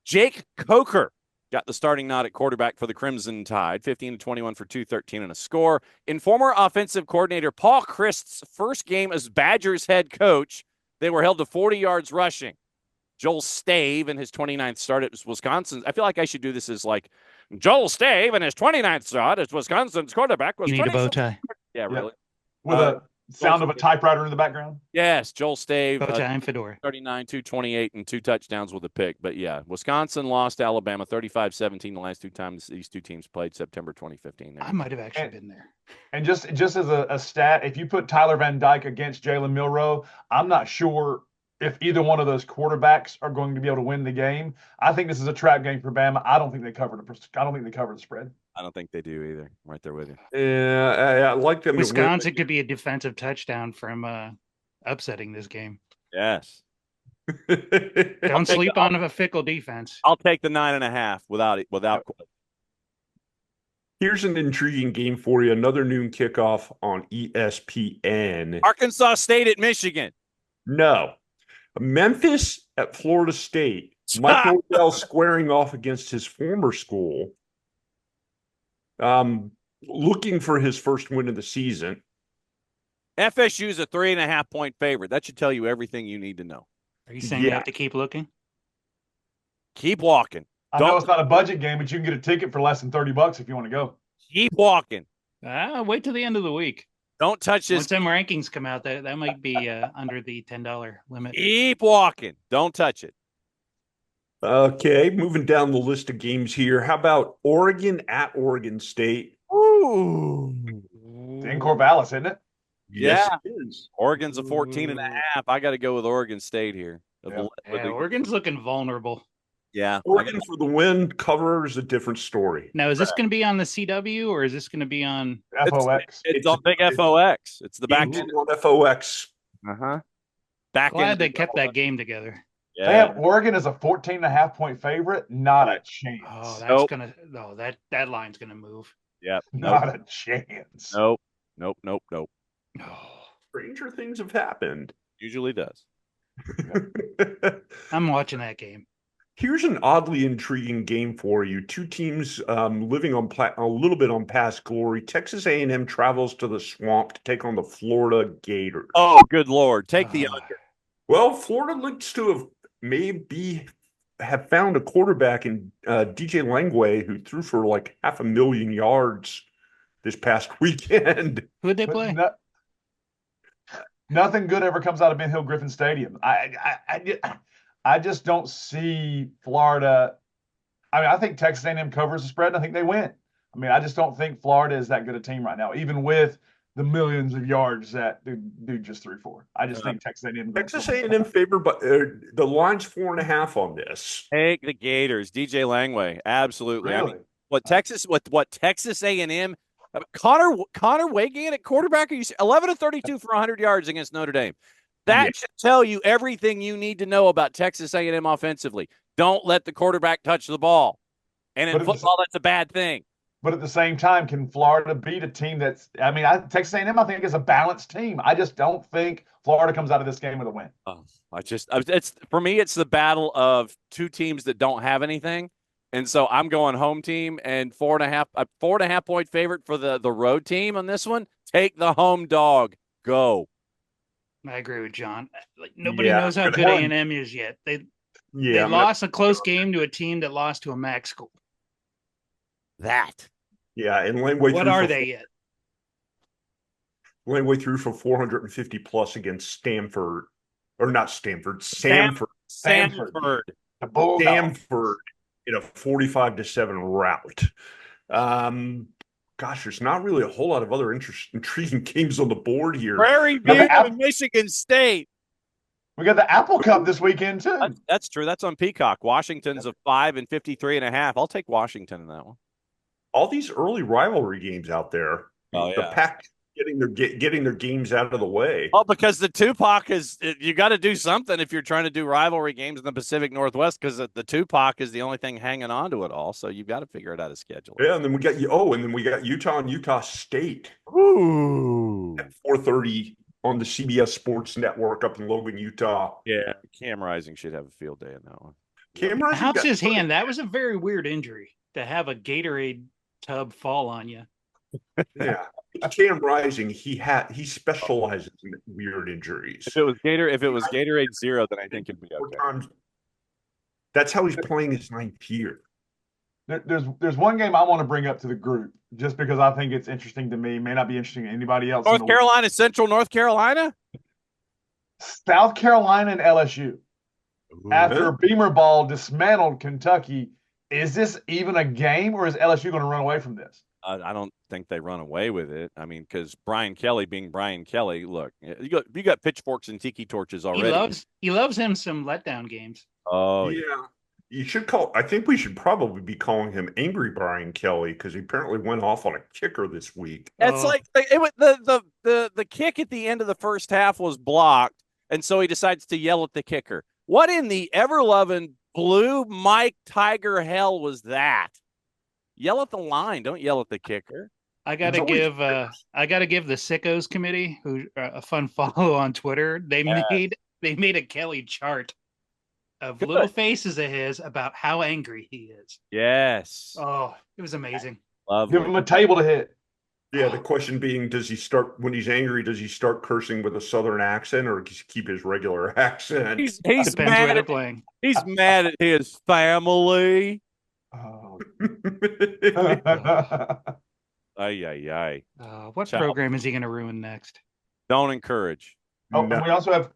Speaker 4: Jake Coker got the starting nod at quarterback for the Crimson Tide, 15-21 for 213 and a score. In former offensive coordinator Paul Christ's first game as Badgers head coach, they were held to 40 yards rushing. Joel Stave in his 29th start at Wisconsin. I feel like I should do this as like Joel Stave in his 29th start as Wisconsin's quarterback. Was
Speaker 3: You need a bow tie.
Speaker 4: Yeah, really.
Speaker 5: With a sound of a typewriter in the background.
Speaker 4: Yes, Joel Stave.
Speaker 3: Bow tie and fedora.
Speaker 4: 39, 228, and 2 touchdowns with a pick. But yeah, Wisconsin lost to Alabama 35-17 the last 2 times these 2 teams played, September 2015.
Speaker 3: I might have actually been there.
Speaker 5: And just as a stat, if you put Tyler Van Dyke against Jalen Milroe, I'm not sure if either one of those quarterbacks are going to be able to win the game. I think this is a trap game for Bama. I don't think they cover the spread.
Speaker 4: I don't think they do either. I'm right there with you.
Speaker 2: Yeah, I like them.
Speaker 3: Wisconsin could be a defensive touchdown from upsetting this game.
Speaker 4: Yes.
Speaker 3: Don't sleep on a fickle defense.
Speaker 4: I'll take the 9.5 without.
Speaker 2: Here's an intriguing game for you. Another noon kickoff on ESPN.
Speaker 4: Arkansas State at Michigan.
Speaker 2: No. Memphis at Florida State. Mike Norvell squaring off against his former school. Looking for his first win of the season.
Speaker 4: FSU is a 3.5-point favorite. That should tell you everything you need to know.
Speaker 3: Are you saying you have to keep looking?
Speaker 4: Keep walking.
Speaker 5: I know it's not a budget game, but you can get a ticket for less than $30 if you want to go.
Speaker 4: Keep walking.
Speaker 3: Wait till the end of the week.
Speaker 4: Don't touch this.
Speaker 3: Once them rankings come out, that might be under the $10 limit.
Speaker 4: Keep walking. Don't touch it.
Speaker 2: Okay, moving down the list of games here. How about Oregon at Oregon State?
Speaker 4: Ooh.
Speaker 5: It's in Corvallis, isn't it?
Speaker 2: Yes,
Speaker 4: Yeah.
Speaker 2: it is.
Speaker 4: Oregon's a 14.5. I got to go with Oregon State here.
Speaker 5: Yeah.
Speaker 3: Yeah, Oregon's looking vulnerable.
Speaker 4: Yeah.
Speaker 2: Oregon for the win. Cover is a different story.
Speaker 3: Now, is this going to be on the CW or is this going to be on?
Speaker 5: FOX.
Speaker 4: It's on Big FOX. It's the back end.
Speaker 2: on FOX.
Speaker 4: Uh-huh. Back
Speaker 3: Glad
Speaker 4: end.
Speaker 3: they kept that game together.
Speaker 4: Yeah.
Speaker 5: They have Oregon as a 14.5-point favorite. Not a chance.
Speaker 3: Oh, that's
Speaker 4: Nope.
Speaker 3: gonna. No, that line's gonna move.
Speaker 4: Yep.
Speaker 5: Not
Speaker 4: Nope.
Speaker 5: a chance.
Speaker 4: Nope.
Speaker 3: Oh,
Speaker 2: Stranger things have happened.
Speaker 4: Usually does.
Speaker 3: I'm watching that game.
Speaker 2: Here's an oddly intriguing game for you. Two teams living on a little bit on past glory. Texas A&M travels to the Swamp to take on the Florida Gators.
Speaker 4: Oh, good Lord. Take the under.
Speaker 2: Well, Florida looks to have found a quarterback in DJ Langway who threw for like 500,000 yards this past weekend.
Speaker 3: Who'd they
Speaker 5: But
Speaker 3: play?
Speaker 5: nothing good ever comes out of Ben Hill Griffin Stadium. I just don't see Florida. I mean, I think Texas A&M covers the spread, and I think they win. I mean, I just don't think Florida is that good a team right now, even with the millions of yards that the dude just threw for. I just think Texas A&M.
Speaker 2: Texas A&M favored, but the line's 4.5 on this.
Speaker 4: Take the Gators. DJ Langway. Absolutely.
Speaker 5: Really?
Speaker 4: I mean, what Texas A&M Connor Waygan at quarterback, are you 11 of 32 for 100 yards against Notre Dame? That should tell you everything you need to know about Texas A&M offensively. Don't let the quarterback touch the ball. And in football, that's a bad thing.
Speaker 5: But at the same time, can Florida beat a team that's – I mean, Texas A&M, I think, is a balanced team. I just don't think Florida comes out of this game with a win.
Speaker 4: It's for me, it's the battle of two teams that don't have anything. And so I'm going home team and 4.5 point favorite for the road team on this one. Take the home dog. Go.
Speaker 3: I agree with John. Like nobody knows how good A&M is yet. They lost a close game to a team that lost to a MAC school.
Speaker 2: And Langway.
Speaker 3: What are they yet?
Speaker 2: Langway threw for 450 plus against Stanford, or not Stanford, Samford.
Speaker 5: Stanford
Speaker 2: In a 45-7 rout. Gosh, there's not really a whole lot of other intriguing games on the board here.
Speaker 4: Prairie View and Michigan State.
Speaker 5: We got the Apple Cup this weekend, too.
Speaker 4: That's true. That's on Peacock. Washington's a 5 and 53.5. I'll take Washington in that one.
Speaker 2: All these early rivalry games out there. The Pac getting their games out of the way.
Speaker 4: Oh, because the Tupac is – you got to do something if you're trying to do rivalry games in the Pacific Northwest, because the Tupac is the only thing hanging on to it all. So you've got to figure it out a schedule.
Speaker 2: Yeah, and then we got Utah and Utah State.
Speaker 4: Ooh.
Speaker 2: At 4:30 on the CBS Sports Network up in Logan, Utah.
Speaker 4: Yeah, Cam Rising should have a field day in that one.
Speaker 2: Cam Rising.
Speaker 3: How's his hand? That was a very weird injury to have a Gatorade tub fall on you.
Speaker 2: Yeah. Cam Rising, he specializes in weird injuries.
Speaker 4: If it was Gatorade Zero, then I think it'd be okay.
Speaker 2: That's how he's playing his 9th year.
Speaker 5: There's one game I want to bring up to the group just because I think it's interesting to me. May not be interesting to anybody else.
Speaker 4: North Carolina, Central North Carolina?
Speaker 5: South Carolina and LSU. After Beamer Ball dismantled Kentucky, is this even a game, or is LSU going to run away from this?
Speaker 4: I don't think they run away with it. I mean, because Brian Kelly being Brian Kelly, look, you got pitchforks and tiki torches already.
Speaker 3: He loves him some letdown games.
Speaker 4: Oh
Speaker 2: yeah. You should I think we should probably be calling him Angry Brian Kelly, because he apparently went off on a kicker this week.
Speaker 4: It's like the kick at the end of the first half was blocked, and so he decides to yell at the kicker. What in the ever-loving blue Mike Tiger hell was that? Yell at the line, don't yell at the kicker.
Speaker 3: I gotta give the Sickos Committee, who a fun follow on Twitter. They made a Kelly chart of little faces of his about how angry he is.
Speaker 4: Yes.
Speaker 3: Oh, it was amazing.
Speaker 4: Lovely.
Speaker 5: Give him a table to hit.
Speaker 2: Yeah, the question being, when he's angry, does he start cursing with a Southern accent, or does he keep his regular accent?
Speaker 4: He's
Speaker 3: Depends
Speaker 4: mad
Speaker 3: where they're playing.
Speaker 4: He's mad at his family.
Speaker 5: Oh.
Speaker 4: Ay.
Speaker 3: What program is he going to ruin next?
Speaker 4: Don't encourage.
Speaker 5: And we also have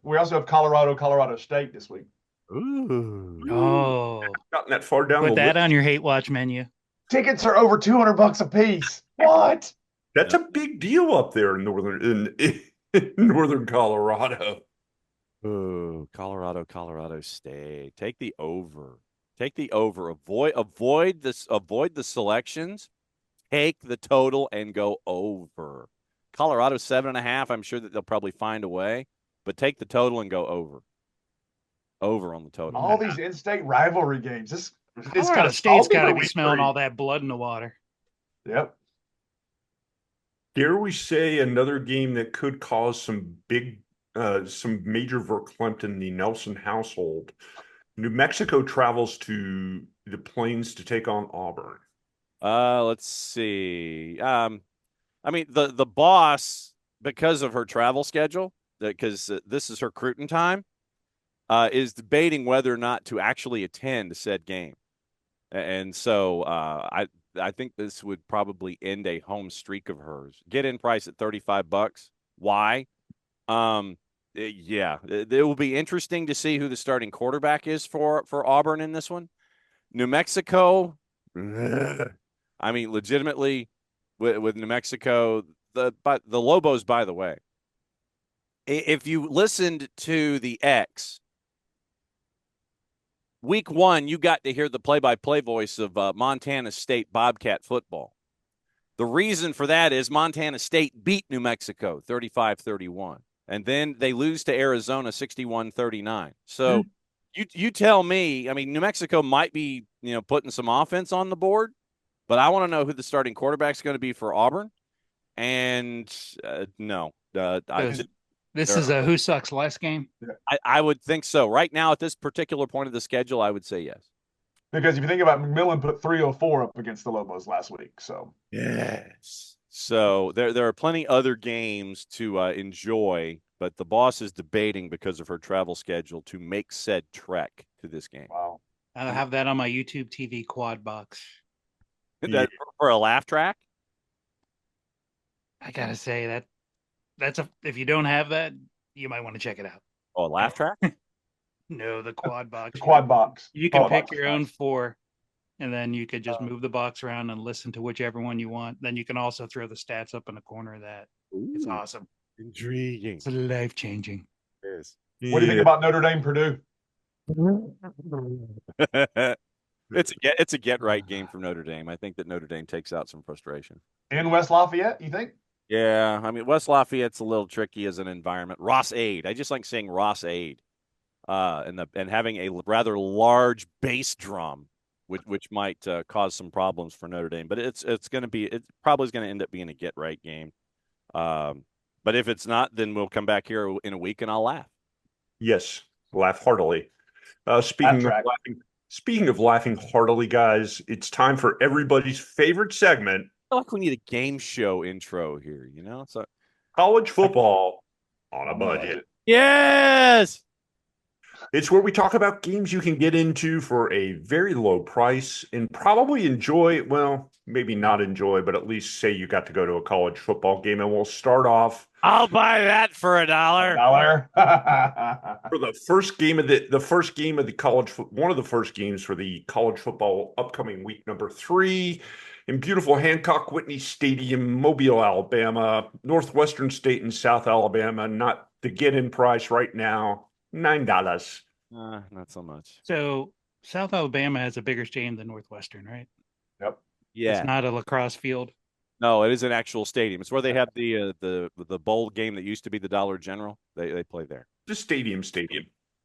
Speaker 5: Colorado State this week.
Speaker 4: Ooh.
Speaker 3: Oh,
Speaker 2: Gotten that far down.
Speaker 3: put that on your hate watch menu.
Speaker 5: Tickets are over $200 a piece. What?
Speaker 2: That's a big deal up there in northern Colorado.
Speaker 4: Ooh, Colorado State. Take the over. Take the over. Avoid the selections. Take the total and go over. Colorado 7.5. I'm sure that they'll probably find a way, but take the total and go over. Over on the total.
Speaker 5: All these in-state rivalry games. It's
Speaker 3: Colorado
Speaker 5: kind of
Speaker 3: State's
Speaker 5: salty
Speaker 3: got to
Speaker 5: for
Speaker 3: be
Speaker 5: week
Speaker 3: smelling
Speaker 5: 3.
Speaker 3: all that blood in the water.
Speaker 5: Yep.
Speaker 2: Dare we say another game that could cause some major verklempt in the Nelson household? New Mexico travels to the Plains to take on Auburn.
Speaker 4: Let's see. I mean, the boss, because of her travel schedule, because this is her recruiting time, is debating whether or not to actually attend said game. And so I think this would probably end a home streak of hers. Get in price at $35. Why? Yeah, it will be interesting to see who the starting quarterback is for Auburn in this one. New Mexico, I mean, legitimately, with New Mexico, the Lobos, by the way, if you listened to the X, week 1, you got to hear the play-by-play voice of Montana State Bobcat football. The reason for that is Montana State beat New Mexico 35-31. And then they lose to Arizona 61-39. So you tell me, I mean, New Mexico might be, putting some offense on the board, but I want to know who the starting quarterback is going to be for Auburn. And no.
Speaker 3: This is a who sucks less game?
Speaker 4: I would think so. Right now, at this particular point of the schedule, I would say yes.
Speaker 5: Because if you think about it, McMillan put 304 up against the Lobos last week. So
Speaker 4: yes. So there are plenty other games to enjoy, but the boss is debating because of her travel schedule to make said trek to this game.
Speaker 5: wow.
Speaker 3: I'll have that on my YouTube TV quad box.
Speaker 4: That for a laugh track?
Speaker 3: I gotta say that's if you don't have that, you might want to check it out.
Speaker 4: Oh, a laugh track?
Speaker 3: No, the quad box.
Speaker 5: The quad box.
Speaker 3: You can
Speaker 5: Quad
Speaker 3: pick
Speaker 5: box
Speaker 3: your
Speaker 5: is
Speaker 3: own
Speaker 5: nice.
Speaker 3: 4, and then you could just move the box around and listen to whichever one you want. Then you can also throw the stats up in the corner of that. It's awesome.
Speaker 4: Intriguing.
Speaker 3: It's life changing.
Speaker 4: Yes.
Speaker 5: What do you think about Notre Dame Purdue?
Speaker 4: It's a get right game from Notre Dame. I think that Notre Dame takes out some frustration.
Speaker 5: In West Lafayette, you think?
Speaker 4: Yeah, I mean, West Lafayette's a little tricky as an environment. Ross Ade, I just like saying Ross Ade, and having a rather large bass drum, which might cause some problems for Notre Dame. But it's probably going to end up being a get right game. But if it's not, then we'll come back here in a week and I'll laugh.
Speaker 2: Yes, laugh heartily. Speaking of laughing heartily, guys, it's time for everybody's favorite segment.
Speaker 4: I feel like we need a game show intro here, So
Speaker 2: College football on a budget.
Speaker 4: yes,
Speaker 2: it's where we talk about games you can get into for a very low price and probably enjoy. Well, maybe not enjoy, but at least say you got to go to a college football game. And we'll start off.
Speaker 4: I'll buy that for $1.
Speaker 2: For the first game of the college, one of the first games for the college football upcoming week number 3. In beautiful Hancock Whitney Stadium, Mobile, Alabama, Northwestern State and South Alabama. Not the get-in price right now, $9.
Speaker 4: Not so much.
Speaker 3: So South Alabama has a bigger stadium than Northwestern, right?
Speaker 5: Yep.
Speaker 4: Yeah.
Speaker 3: It's not a lacrosse field.
Speaker 4: No, it is an actual stadium. It's where they have the bowl game that used to be the Dollar General. They play there.
Speaker 2: The stadium.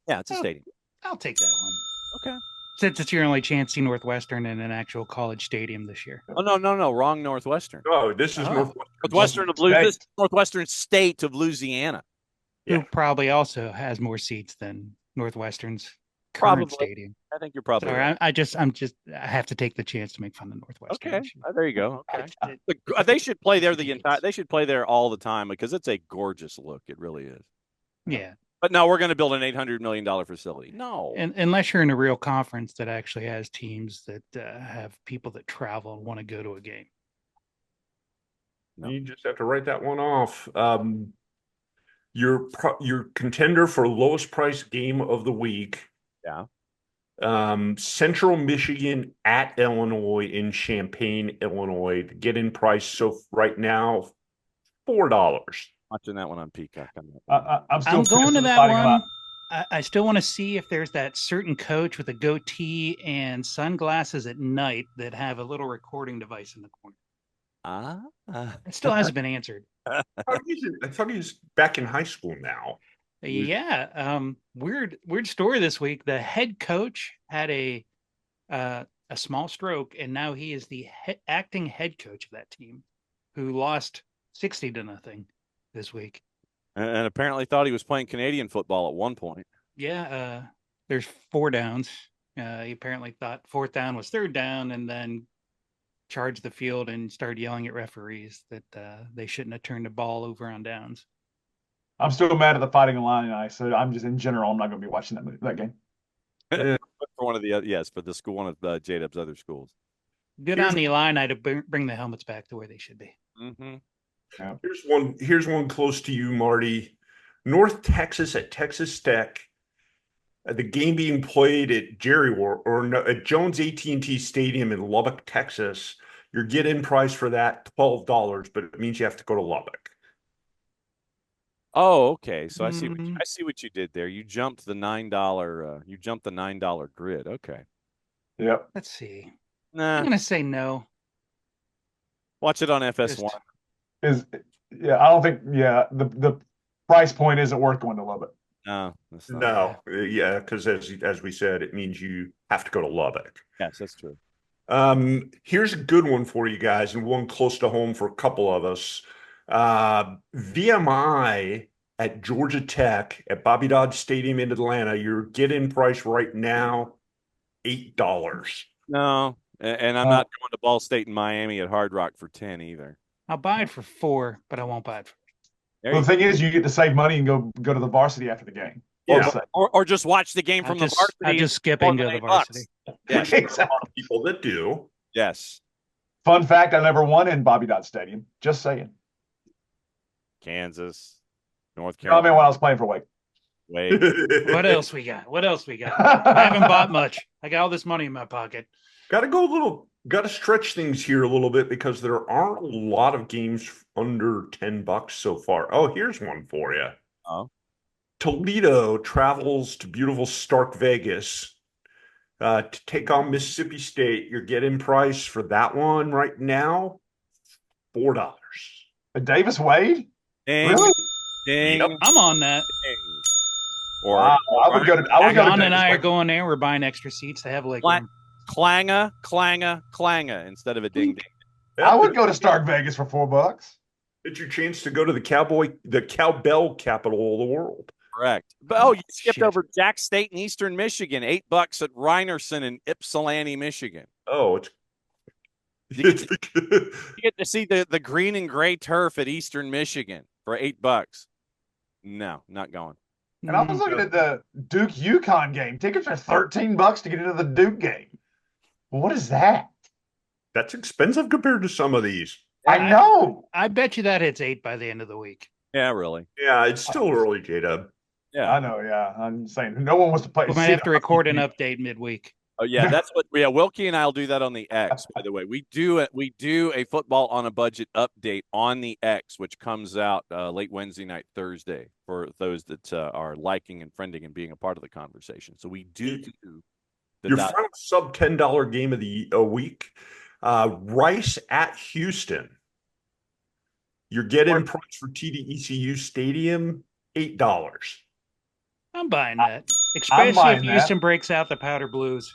Speaker 4: Yeah, it's a stadium.
Speaker 3: I'll take that one.
Speaker 4: Okay.
Speaker 3: Since it's your only chance to see Northwestern in an actual college stadium this year.
Speaker 4: Oh no, wrong Northwestern.
Speaker 2: Oh, this is
Speaker 4: Northwestern State of Louisiana.
Speaker 3: Who
Speaker 2: Yeah.
Speaker 3: probably also has more seats than Northwestern's
Speaker 4: Probably.
Speaker 3: current stadium.
Speaker 4: I think you're probably
Speaker 3: Sorry,
Speaker 4: right.
Speaker 3: I have to take the chance to make fun of Northwestern.
Speaker 4: Okay. There you go. Okay. They should play there they should play there all the time because it's a gorgeous look. It really is.
Speaker 3: Yeah.
Speaker 4: But no, we're going to build an $800 million facility. No.
Speaker 3: And unless you're in a real conference that actually has teams that have people that travel and want to go to a game.
Speaker 4: No.
Speaker 2: You just have to write that one off. Your contender for lowest price game of the week.
Speaker 4: Yeah.
Speaker 2: Central Michigan at Illinois in Champaign, Illinois. The get-in price so right now, $4.
Speaker 4: Watching that one on Peacock.
Speaker 5: I'm still
Speaker 3: I'm going
Speaker 5: pissed
Speaker 3: to
Speaker 5: at
Speaker 3: that
Speaker 5: Fighting
Speaker 3: one.
Speaker 5: Illini.
Speaker 3: I still want to see if there's that certain coach with a goatee and sunglasses at night that have a little recording device in the corner. It still hasn't been answered.
Speaker 2: I thought he's back in high school now.
Speaker 3: Yeah. Weird story this week. The head coach had a small stroke, and now he is the acting head coach of that team, who lost 60-0 this week.
Speaker 4: And apparently thought he was playing Canadian football at one point.
Speaker 3: Yeah. There's 4 downs. He apparently thought 4th down was 3rd down, and then charged the field and started yelling at referees that they shouldn't have turned the ball over on downs.
Speaker 5: I'm still mad at the Fighting Illini, so I'm just in general. I'm not going to be watching that game.
Speaker 4: For one of the for the school, one of J-Dub's other schools.
Speaker 3: Good on the Illini to bring the helmets back to where they should be.
Speaker 4: Mm-hmm.
Speaker 5: Yeah.
Speaker 2: Here's one close to you, Marty. North Texas at Texas Tech. The game being played at at Jones AT&T Stadium in Lubbock, Texas. Your get-in price for that $12, but it means you have to go to Lubbock.
Speaker 4: Oh, okay. So I see what you did there. You jumped the $9. You jumped the $9 grid. Okay.
Speaker 5: Yep.
Speaker 3: Let's see.
Speaker 4: Nah.
Speaker 3: I'm gonna say no.
Speaker 4: Watch it on FS1.
Speaker 5: I don't think. Yeah, the price point isn't worth going to Lubbock.
Speaker 4: No, that's not.
Speaker 2: No, yeah, because as we said, it means you have to go to Lubbock.
Speaker 4: Yes, that's true.
Speaker 2: Here's a good one for you guys, and one close to home for a couple of us. VMI at Georgia Tech at Bobby Dodd Stadium in Atlanta. Your get-in price right now, $8.
Speaker 4: No, and I'm not going to Ball State in Miami at Hard Rock for 10 either.
Speaker 3: I'll buy it for 4, but I won't buy it for.
Speaker 5: Well, the thing is, you get to save money and go to the varsity after the game.
Speaker 2: Yeah.
Speaker 4: Or just watch the game from the varsity.
Speaker 3: I just skip and go to the varsity.
Speaker 2: Yes, there's a lot of people that do.
Speaker 4: Yes.
Speaker 5: Fun fact: I never won in Bobby Dodd Stadium. Just saying.
Speaker 4: Kansas, North
Speaker 5: I
Speaker 4: Carolina.
Speaker 5: mean, when I was playing for Wake.
Speaker 3: What else we got? I haven't bought much. I got all this money in my pocket.
Speaker 2: Got to stretch things here a little bit because there aren't a lot of games under $10 so far. Oh, here's one for you.
Speaker 4: Oh.
Speaker 2: Toledo travels to beautiful Stark Vegas to take on Mississippi State. Your get-in price for that one right now, $4.
Speaker 5: Davis Wade?
Speaker 4: Ding,
Speaker 5: Really?
Speaker 4: ding,
Speaker 2: Yep.
Speaker 3: I'm on that.
Speaker 4: ding. Or
Speaker 5: Wow, I would go to.
Speaker 3: John and I are
Speaker 5: Davis Wade.
Speaker 3: going there. We're buying extra seats to have leg
Speaker 4: Clang-
Speaker 3: room.
Speaker 4: clanger, clanger, clanger instead of a ding ding.
Speaker 5: I would go to Stark Vegas for $4.
Speaker 2: It's your chance to go to the cowbell capital of the world.
Speaker 4: Correct. But you skipped
Speaker 3: shit.
Speaker 4: over Jack State in Eastern Michigan, $8 at Reinerson in Ypsilanti, Michigan.
Speaker 2: Oh, it's
Speaker 4: You get to see the green and gray turf at Eastern Michigan for $8. No, not going.
Speaker 5: And I was looking at the Duke UConn game. Tickets are $13 to get into the Duke game. What is that?
Speaker 2: that's expensive compared to some of these.
Speaker 5: I know.
Speaker 3: I bet you that hits 8 by the end of the week.
Speaker 4: Yeah, really.
Speaker 2: Yeah, it's still early, J-Dub.
Speaker 4: Yeah.
Speaker 5: I know. Yeah, I'm saying no one wants to play.
Speaker 3: We might have to record an update midweek.
Speaker 4: Oh yeah, that's what. Yeah, Wilkie and I'll do that on the X. By the way, we do a football on a budget update on the X, which comes out late Wednesday night, Thursday, for those that are liking and friending and being a part of the conversation. So we do
Speaker 2: Your final sub $10 game of the week, Rice at Houston. Your get-in price for TDECU Stadium, $8.
Speaker 3: I'm buying that,
Speaker 5: I'm
Speaker 3: especially
Speaker 5: buying
Speaker 3: if
Speaker 5: that.
Speaker 3: Houston breaks out the powder blues.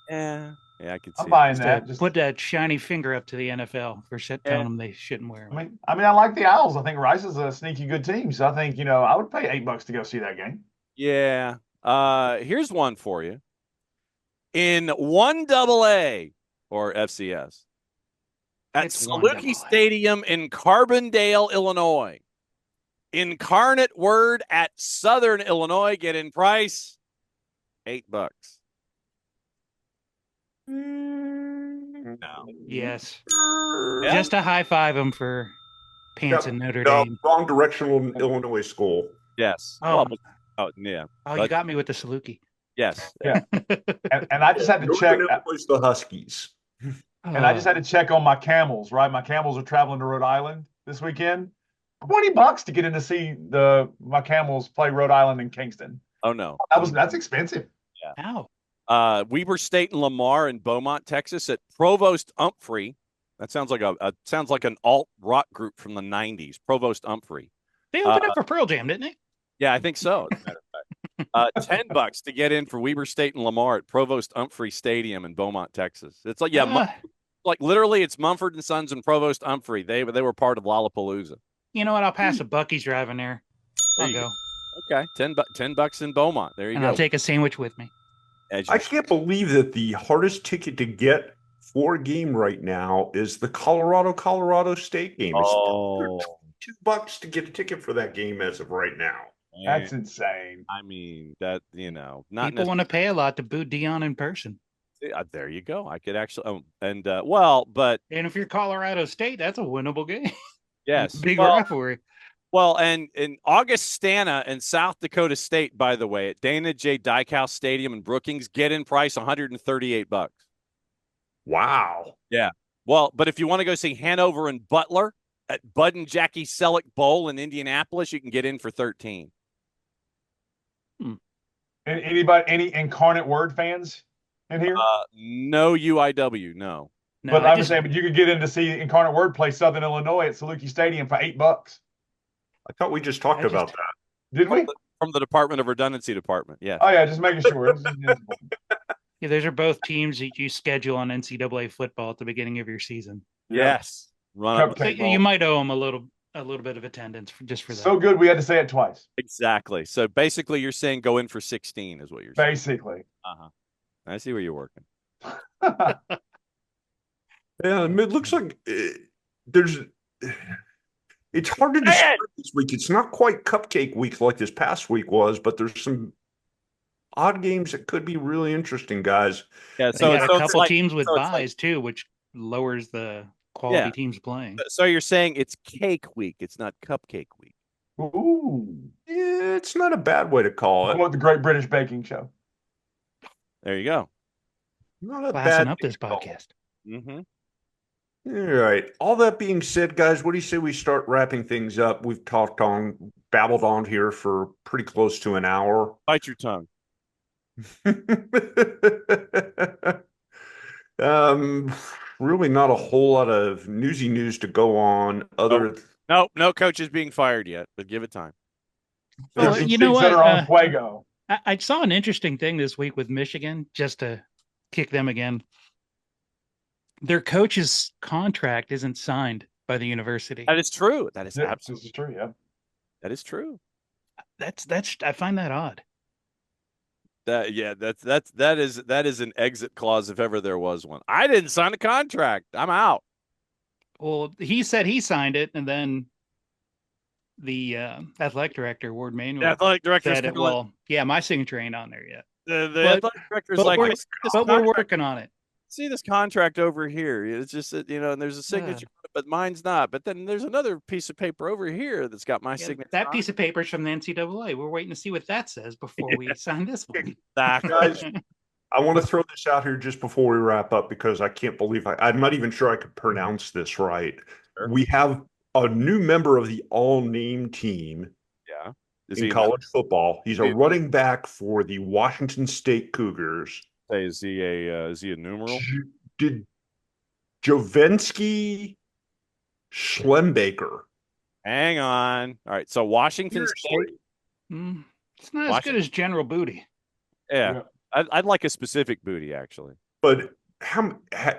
Speaker 4: Yeah, I could see.
Speaker 5: I'm buying
Speaker 3: Just
Speaker 5: that.
Speaker 3: to
Speaker 5: Just,
Speaker 3: put that shiny finger up to the NFL for telling them they shouldn't wear them.
Speaker 5: I mean, I like the Owls. I think Rice is a sneaky good team. So I think I would pay $8 to go see that game.
Speaker 4: Yeah. Here's one for you. In 1AA or FCS at
Speaker 3: It's
Speaker 4: Saluki
Speaker 3: 1AA.
Speaker 4: Stadium in Carbondale, Illinois. Incarnate Word at Southern Illinois. Get in price $8. No.
Speaker 3: Yes,
Speaker 4: Yeah.
Speaker 3: just to high five them for pants in Notre
Speaker 2: No,
Speaker 3: Dame.
Speaker 2: wrong directional Illinois school.
Speaker 4: Yes.
Speaker 3: Oh.
Speaker 4: Yeah.
Speaker 3: Oh, you got me with the Saluki.
Speaker 4: Yes.
Speaker 5: And I just had to
Speaker 2: Northern
Speaker 5: check.
Speaker 2: Illinois, the Huskies.
Speaker 5: And I just had to check on my Camels, right? My Camels are traveling to Rhode Island this weekend. $20 to get in to see my Camels play Rhode Island and Kingston.
Speaker 4: Oh no.
Speaker 5: That's expensive.
Speaker 3: How?
Speaker 4: Weber State and Lamar in Beaumont, Texas at Provost Umphrey. That sounds like sounds like an alt rock group from the 90s. Provost Umphrey.
Speaker 3: They opened up for Pearl Jam, didn't they?
Speaker 4: Yeah, I think so. As a matter of fact. $10 to get in for Weber State and Lamar at Provost Umphrey Stadium in Beaumont, Texas. It's like like literally it's Mumford and Sons and Provost Umphrey. They were part of Lollapalooza.
Speaker 3: You know what? I'll pass a Buc-ee's driving there. I'll go.
Speaker 4: Okay, $10 in Beaumont. There you
Speaker 3: And
Speaker 4: go.
Speaker 3: I'll take a sandwich with me.
Speaker 2: I can't believe that the hardest ticket to get for a game right now is the Colorado State game.
Speaker 4: Oh,
Speaker 2: It's $2 to get a ticket for that game as of right now.
Speaker 5: That's insane.
Speaker 4: I mean, that, not
Speaker 3: People want to pay a lot to boo Dion in person.
Speaker 4: there you go. I could actually, but
Speaker 3: And if you're Colorado State, that's a winnable game.
Speaker 4: yes,
Speaker 3: Big rivalry.
Speaker 4: Well, and in Augustana and South Dakota State, by the way, at Dana J. Dykhouse Stadium in Brookings, get in price $138.
Speaker 2: Wow.
Speaker 4: Yeah. Well, but if you want to go see Hanover and Butler at Bud and Jackie Selleck Bowl in Indianapolis, you can get in for $13.
Speaker 5: And any Incarnate Word fans in here?
Speaker 4: No UIW, no.
Speaker 3: No,
Speaker 5: but
Speaker 3: I
Speaker 5: I'm
Speaker 3: just-
Speaker 5: saying, but you could get in to see Incarnate Word play Southern Illinois at Saluki Stadium for $8.
Speaker 2: I thought we just talked about that.
Speaker 5: Did we?
Speaker 4: From the Department of Redundancy Department, yeah.
Speaker 5: Oh yeah, just making sure.
Speaker 3: Yeah, those are both teams that you schedule on NCAA football at the beginning of your season.
Speaker 4: Yes. Run up.
Speaker 5: Cupcake
Speaker 3: So
Speaker 5: Bowl.
Speaker 3: you might owe them a little bit of attendance just for that.
Speaker 5: So good, we had to say it twice.
Speaker 4: Exactly. So basically, you're saying go in for 16 is what you're saying.
Speaker 5: Basically.
Speaker 4: I see where you're working.
Speaker 2: Yeah, it looks like there's. It's hard to describe this week. It's not quite cupcake week like this past week was, but there's some odd games that could be really interesting, guys.
Speaker 4: Yeah.
Speaker 3: So you got a
Speaker 4: it's
Speaker 3: couple
Speaker 4: like-
Speaker 3: teams with
Speaker 4: so it's like-
Speaker 3: buys too, which lowers the quality
Speaker 4: Yeah.
Speaker 3: teams playing.
Speaker 4: So you're saying it's cake week. It's not cupcake week.
Speaker 5: Ooh.
Speaker 2: Yeah, it's not a bad way to call
Speaker 5: I
Speaker 2: it.
Speaker 5: want the Great British Baking Show.
Speaker 4: There you go.
Speaker 2: Not a
Speaker 3: Classing
Speaker 2: bad
Speaker 3: up this
Speaker 2: thing to call
Speaker 3: podcast.
Speaker 4: Mm-hmm.
Speaker 2: All right. All that being said, guys, what do you say we start wrapping things up? We've babbled on here for pretty close to an hour.
Speaker 4: Bite your tongue.
Speaker 2: Really not a whole lot of newsy news to go on other
Speaker 4: No coaches being fired yet, but give it time.
Speaker 3: Well,
Speaker 5: There's some
Speaker 3: you know
Speaker 5: things that
Speaker 3: what?
Speaker 5: are on fuego.
Speaker 3: I saw an interesting thing this week with Michigan, just to kick them again. Their coach's contract isn't signed by the university.
Speaker 4: That is true. That is
Speaker 5: Yeah, this
Speaker 4: absolutely
Speaker 5: is true. Yeah.
Speaker 4: that is true.
Speaker 3: That's I find that odd.
Speaker 4: That is an exit clause if ever there was one. I didn't sign a contract. I'm out.
Speaker 3: Well, he said he signed it, and then the athletic director, Ward Manuel,
Speaker 4: The athletic director
Speaker 3: said it. Well, yeah, my signature ain't on there yet,
Speaker 4: the
Speaker 3: but-
Speaker 4: athletic director is
Speaker 3: but
Speaker 4: like,
Speaker 3: we're-
Speaker 4: "I see this
Speaker 3: but we're
Speaker 4: contract-
Speaker 3: working on it.
Speaker 4: see this contract over here. It's just that, and there's a signature, but mine's not. But then there's another piece of paper over here that's got my
Speaker 3: Yeah,
Speaker 4: signature.
Speaker 3: that
Speaker 4: on
Speaker 3: piece of paper is from the NCAA. We're waiting to see what that says before we sign this one.
Speaker 4: it. Exactly.
Speaker 2: guys. I want to throw this out here just before we wrap up because I can't believe I'm not even sure I could pronounce this right.
Speaker 4: Sure.
Speaker 2: We have a new member of the all-name team
Speaker 4: Yeah. Is
Speaker 2: in
Speaker 4: he
Speaker 2: college football. He's a
Speaker 4: Is he-
Speaker 2: running back for the Washington State Cougars.
Speaker 4: Is he a numeral?
Speaker 2: Did Jovensky Schlembaker.
Speaker 4: Hang on. All right. So Washington State.
Speaker 2: Seriously.
Speaker 3: Mm, it's not as
Speaker 4: Washington-
Speaker 3: good as General Booty.
Speaker 4: Yeah. I'd like a specific booty, actually.
Speaker 2: But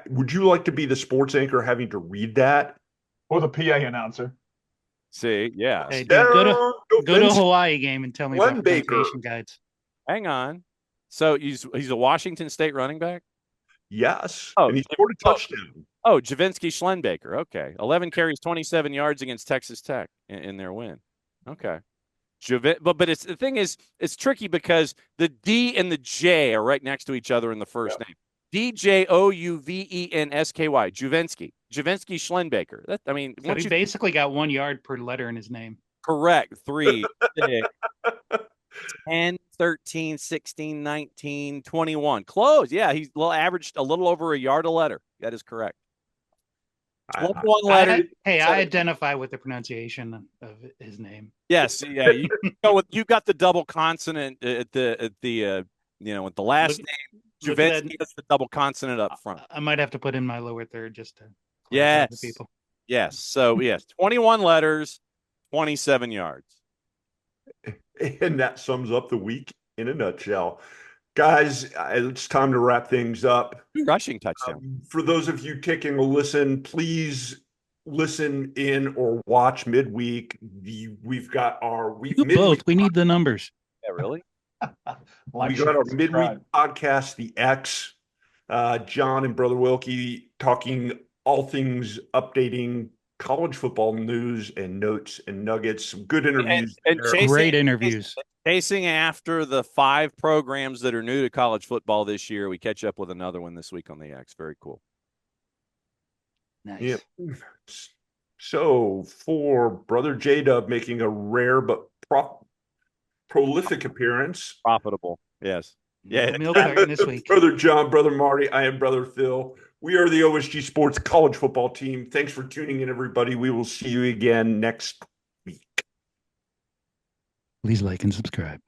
Speaker 2: would you like to be the sports anchor having to read that?
Speaker 5: Or the PA announcer.
Speaker 4: See, yeah.
Speaker 3: Hey, dude, go to
Speaker 2: Jovensky
Speaker 3: Hawaii game and tell me about
Speaker 2: Schlembaker.
Speaker 3: pronunciation guides.
Speaker 4: Hang on. So he's a Washington State running back?
Speaker 2: Yes.
Speaker 4: Oh,
Speaker 2: and he scored a touchdown.
Speaker 4: Oh, Javinsky Schlenbaker. Okay. 11 carries, 27 yards against Texas Tech in their win. Okay. But it's the thing is, it's tricky because the D and the J are right next to each other in the first name. DJOUVENSKY. Juvensky Schlenbaker.
Speaker 3: So he basically got 1 yard per letter in his name.
Speaker 4: Correct. 3, 6, 10, 13, 16, 19, 21. Close. Yeah, he's averaged a little over a yard a letter. That is correct. 21 letters.
Speaker 3: I identify with the pronunciation of his name.
Speaker 4: Yes, yeah. You got the double consonant at the with the last name. Juvetsky has the double consonant up front.
Speaker 3: I might have to put in my lower third just to
Speaker 4: yes,
Speaker 3: the people.
Speaker 4: Yes. So 21 letters, 27 yards.
Speaker 2: And that sums up the week in a nutshell. Guys, it's time to wrap things up.
Speaker 4: Rushing touchdown.
Speaker 2: For those of you taking a listen, please listen in or watch midweek. We've got our week
Speaker 3: both. We need the numbers.
Speaker 4: Yeah, really?
Speaker 2: We got our midweek podcast, The X. John and Brother Wilkie talking all things updating college football news and notes and nuggets. Some good interviews.
Speaker 4: And
Speaker 3: great interviews.
Speaker 4: Chasing after the 5 programs that are new to college football this year. We catch up with another one this week on the X. Very cool.
Speaker 3: Nice.
Speaker 2: Yep. So for Brother J-Dub making a rare but prolific appearance.
Speaker 4: Profitable. Yes. Yeah.
Speaker 3: Meal carton this week.
Speaker 2: Brother John, Brother Marty, I am Brother Phil. We are the OSG Sports College Football Team. Thanks for tuning in, everybody. We will see you again next week.
Speaker 3: Please like and subscribe.